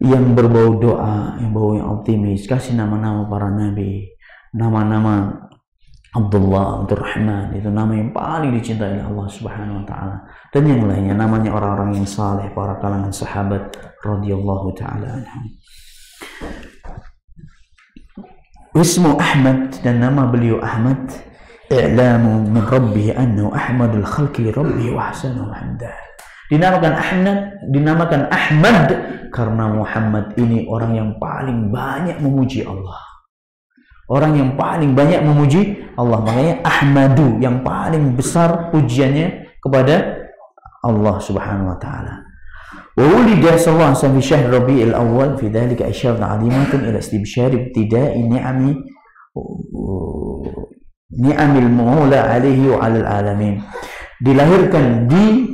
yang berbau doa, yang bau yang optimis, kasih nama-nama para nabi, nama-nama Abdullah, Abdurrahman, itu nama yang paling dicintai oleh Allah Subhanahu wa taala. Dan yang lainnya namanya orang-orang yang saleh, para kalangan sahabat radhiyallahu taala anhum. Ismu Ahmad, dan nama beliau Ahmad, i'lamu min rabbih annahu ahmadul khalqi li rabbih wa ahsanu hamdah. Dinamakan Ahmad karena Muhammad ini orang yang paling banyak memuji Allah. Orang yang paling banyak memuji Allah. Makanya Ahmadu, yang paling besar pujiannya kepada Allah Subhanahu wa taala. Wa wulida sallallahu alaihi wasallam fi syahr Rabiul Awwal, fi dhalika isyaratun 'azimatun ila istibsyar ibtida'i ni'amil maula alaihi wa 'alal alamin. Dilahirkan di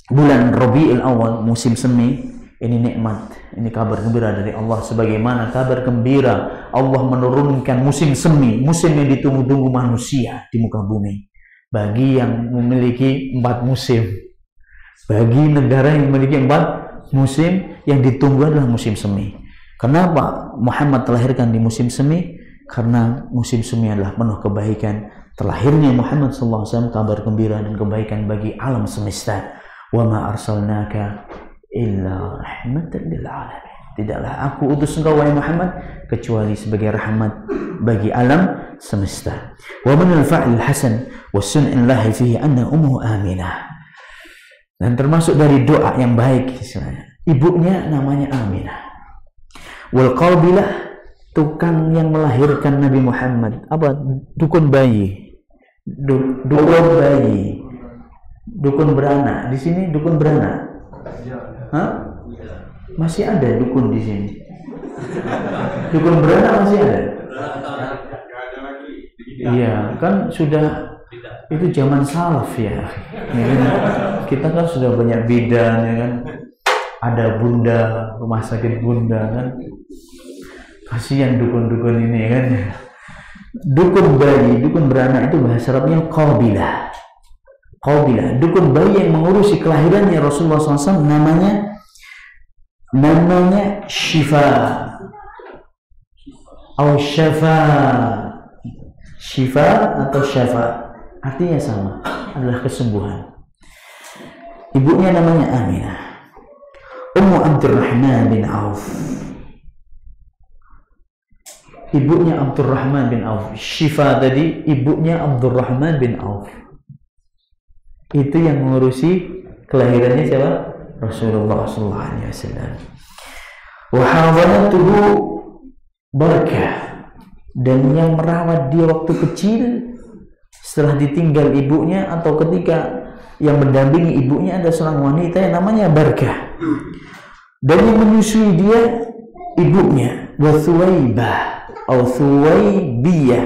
bulan Rabiul Awal, musim semi. Ini nikmat, ini kabar gembira dari Allah. Sebagaimana kabar gembira Allah menurunkan musim semi, musim yang ditunggu-tunggu manusia di muka bumi. Bagi yang memiliki 4 musim, bagi negara yang memiliki 4 musim, yang ditunggu adalah musim semi. Kenapa Muhammad terlahirkan di musim semi? Karena musim semi adalah penuh kebaikan. Terlahirnya Muhammad SAW kabar gembira dan kebaikan bagi alam semesta. Wa ma arsalnaka illa rahmatan lil alamin. Tidaklah aku utus engkau wahai Muhammad kecuali sebagai rahmat bagi alam semesta. Wa min al-fa'l al-hasan wa sun'illahi fihi anna ummuhu Aminah. Dan termasuk dari doa yang baik, ibunya namanya Aminah. Wal qabilah, tukang yang melahirkan Nabi Muhammad, apa? Dukun bayi. Dukun bayi. Dukun beranak. Di sini dukun beranak. Hah? Masih ada dukun di sini. Dukun beranak masih ada. Iya, kan sudah itu zaman salaf ya. Kita kan sudah banyak bidan ya kan. Ada bunda, rumah sakit bunda kan. Kasihan dukun-dukun ini kan. Dukun bayi, dukun beranak itu bahasa Arabnya qabilah. Qabilah, dukun bayi yang mengurusi kelahirannya Rasulullah SAW, namanya Syifa atau Syafa. Syifa atau Syafa artinya sama, adalah kesembuhan. Ibunya namanya Aminah. Ummu Abdurrahman bin Auf. Ibunya Abdurrahman bin Auf. Syifa tadi ibunya Abdurrahman bin Auf. Itu yang mengurusi kelahirannya siapa? Rasulullah SAW. Wa hawalatuhu Barakah, dan yang merawat dia waktu kecil setelah ditinggal ibunya atau ketika yang mendampingi ibunya ada seorang wanita yang namanya Barakah, dan yang menyusui dia ibunya wa Thuwaibah atau Thuwaibiyah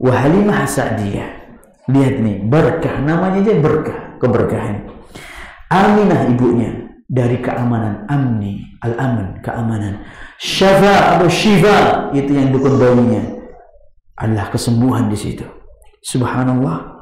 wa Halimah Sa'diyah. Lihat nih, berkah, namanya aja berkah, keberkahan. Aminah ibunya dari keamanan, amni, al-aman, keamanan. Syafa atau syifa, itu yang dukun bayinya, adalah kesembuhan di situ. Subhanallah.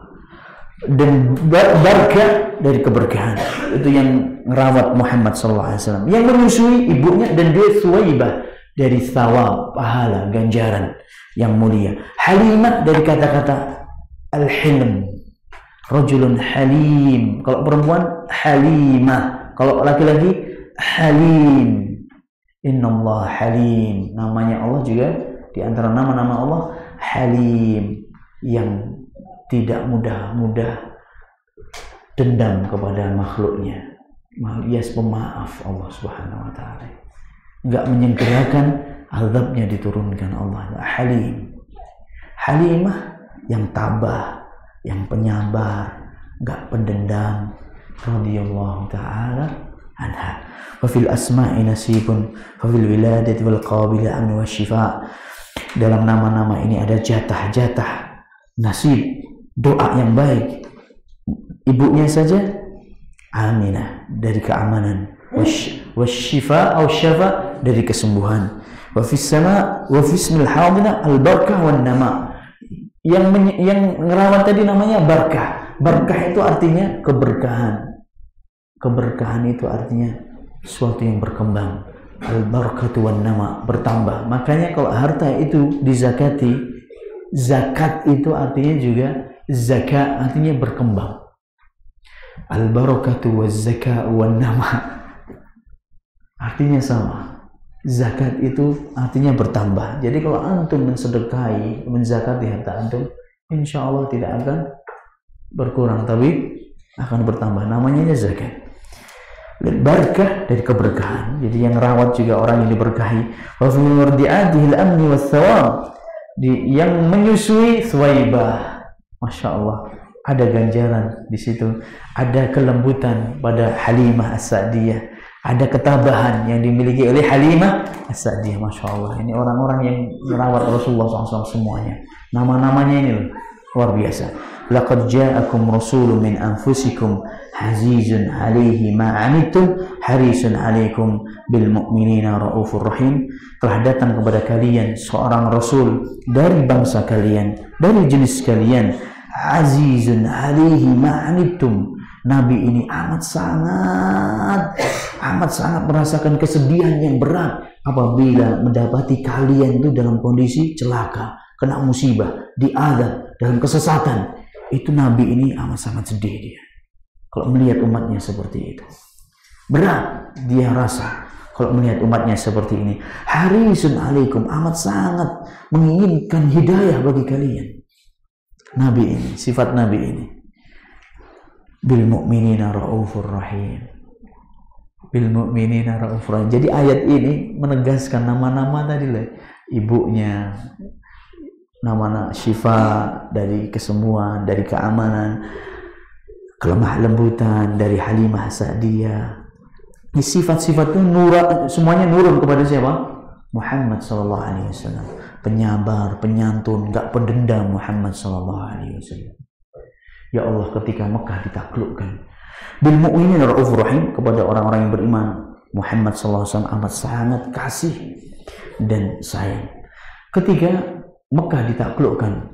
Dan berkah dari keberkahan, itu yang merawat Muhammad SAW, yang menyusui ibunya, dan dia Suwaibah dari thawab, pahala, ganjaran yang mulia. Halimah dari kata-kata al-hilm, rajulun halim. Kalau perempuan halimah, kalau laki-laki halim. Innallaha halim. Namanya Allah juga di antara nama-nama Allah Halim, yang tidak mudah-mudah dendam kepada makhluknya. Yes, pemaaf Allah Subhanahu wa taala. Enggak menyegerakan azabnya diturunkan Allah. Halim. Halimah yang tabah, yang penyabar, enggak pendendam. Radhiyallahu taala anha. Wa fil asma'i nasibun, wa fil wiladati wal qabila amn wa syifa. Dalam nama-nama ini ada jatah-jatah, nasib, doa yang baik. Ibunya saja Aminah dari keamanan, wasyifa atau syafa dari kesembuhan. Wa fis sama wa fismil hadina al barakah wan nama. Yang ngerawat tadi namanya barkah. Barkah itu artinya keberkahan. Keberkahan itu artinya sesuatu yang berkembang. Al barakatu wan nama, bertambah. Makanya kalau harta itu dizakati, zakat itu artinya juga zakat, artinya berkembang. Al barakatu waz zakat wan nama artinya sama. Zakat itu artinya bertambah. Jadi kalau antum mensedekahi, menzakati harta antum, insya Allah tidak akan berkurang, tapi akan bertambah. Namanya zakat. Berkah dari keberkahan. Jadi yang rawat juga orang yang diberkahi. Wa fi murdi'atihil amni was thawab, yang menyusui Suwaibah. Masya Allah, ada ganjaran di situ, ada kelembutan pada Halimah As-Sa'diyah, ada ketabahan yang dimiliki oleh Halimah As-Sa'diyah. Masya Allah, ini orang-orang yang merawat Rasulullah SAW semuanya. Nama-namanya ini luar biasa. Laqad ja'akum rasulun min anfusikum azizun 'alaihi ma 'anittum harisun 'alaikum bil mu'minina raufur rahim. Telah datang kepada kalian seorang rasul dari bangsa kalian, dari jenis kalian, azizun 'alaihi ma 'anittum. Nabi ini amat sangat merasakan kesedihan yang berat apabila mendapati kalian itu dalam kondisi celaka, kena musibah, diazab, dalam kesesatan. Itu Nabi ini amat sangat sedih dia kalau melihat umatnya seperti itu. Berat dia rasa kalau melihat umatnya seperti ini. Harisun alaikum, amat sangat menginginkan hidayah bagi kalian. Nabi ini, sifat Nabi ini. Bil mu'minina raufur rahim. Bil mu'minina raufur rahim. Jadi ayat ini menegaskan nama-nama tadi lah. Ibunya, nama Syifa dari kesembuhan, dari keamanan, kelemah lembutan dari Halimah Sa'diyah. Ini sifat-sifat itu semuanya nurun kepada siapa? Muhammad sallallahu alaihi wasallam. Penyabar, penyantun, enggak pendendam Muhammad sallallahu alaihi wasallam. Ya Allah, ketika Mekah ditaklukkan, bil mu'minin raufur rahim, kepada orang-orang yang beriman, Muhammad sallallahu alaihi wasallam amat sangat kasih dan sayang. Ketika Mekah ditaklukkan,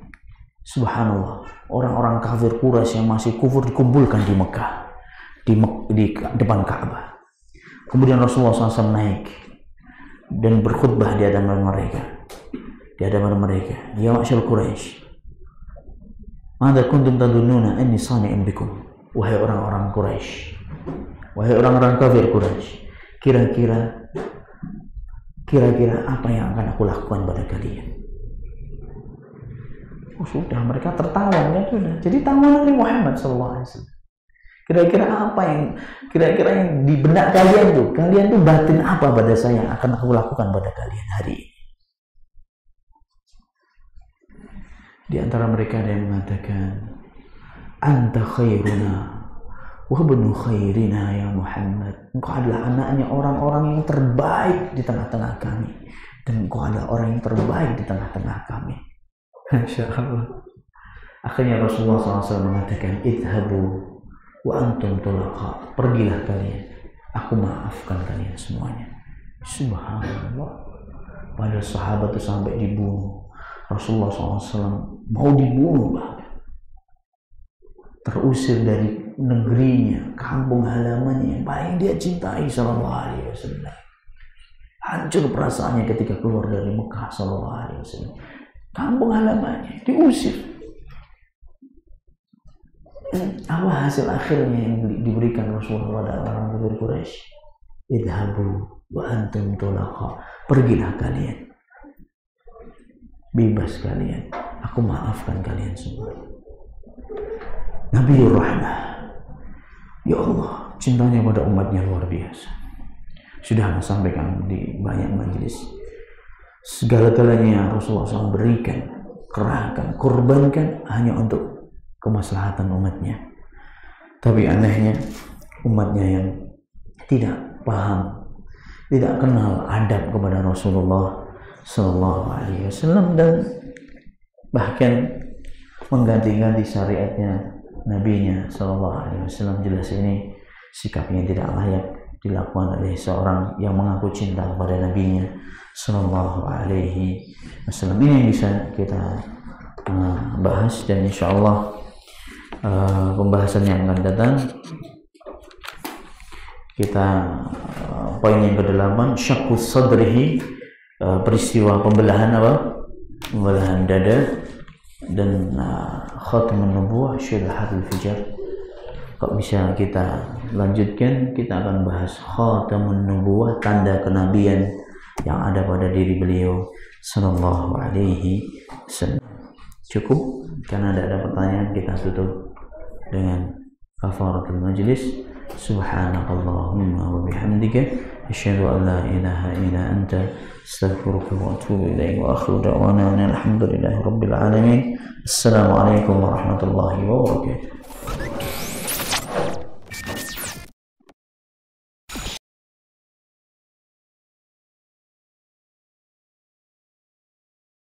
subhanallah, orang-orang kafir Quraisy yang masih kufur dikumpulkan di Mekah, di depan Ka'bah. Kemudian Rasulullah SAW naik dan berkhutbah di hadapan mereka. Ya ma'syar Quraisy, madza kuntum tadunnuna anni sani'un bikum? Wahai orang-orang Quraisy, wahai orang-orang kafir Quraisy, kira-kira apa yang akan aku lakukan pada kalian? Oh, sudah, mereka tertawan, ya sudah. Jadi tawanan dari Muhammad SAW. Kira-kira apa yang di benak kalian tuh? Kalian tuh batin apa pada saya yang akan aku lakukan pada kalian hari ini? Di antara mereka ada yang mengatakan, Anta khairuna wa ibnu khairina ya Muhammad. Engkau adalah anaknya orang-orang yang terbaik di tengah-tengah kami, dan engkau adalah orang yang terbaik di tengah-tengah kami. Masya Allah. Akhirnya Rasulullah SAW mengatakan, idhabu wa antum tulaqa, pergilah kalian, aku maafkan kalian semuanya. Subhanallah, pada sahabat itu sampai dibunuh. Rasulullah SAW mau dibunuh, bahkan terusir dari negerinya, kampung halamannya yang paling dia cintai sallallahu alaihi wasallam. Hancur perasaannya ketika keluar dari Mekah sallallahu alaihi wasallam. Kampung halamannya diusir. Apa hasil akhirnya yang diberikan Rasulullah pada orang kafir Quraisy? Idhabu wa antum tulaqa, pergilah kalian, bebas kalian, aku maafkan kalian semua. Nabiur Rahmah, ya Allah, cintanya pada umatnya luar biasa. Sudah sampaikan di banyak majelis, segala-galanya Rasulullah SAW berikan, kerahkan, korbankan hanya untuk kemaslahatan umatnya. Tapi anehnya umatnya yang tidak paham, tidak kenal adab kepada Rasulullah Sallallahu Alaihi Wasallam, dan bahkan mengganti-ganti syariatnya nabinya Sallallahu Alaihi Wasallam. Jelas ini sikapnya tidak layak dilakukan oleh seorang yang mengaku cinta kepada nabinya Sallallahu Alaihi Wasallam. Ini yang bisa kita bahas, dan insya Allah pembahasan yang akan datang kita poin yang ke-8, syakkus sadrihi, peristiwa pembelahan apa? Pembelahan dada, dan khatamun nubuwah syurhatul fijar. Kok bisa kita lanjutkan, kita akan bahas khatamun nubuwah, tanda kenabian yang ada pada diri beliau sallallahu alaihi wasallam. Cukup, karena tidak ada pertanyaan, kita tutup dengan kafaratul majlis. Subhanakallahumma wa bihamdika asyhadu an la ilaha illa anta astaghfiruka wa atubu ilaik, wa akhiru da'wana alhamdulillahi rabbil alamin. Assalamualaikum warahmatullahi wabarakatuh.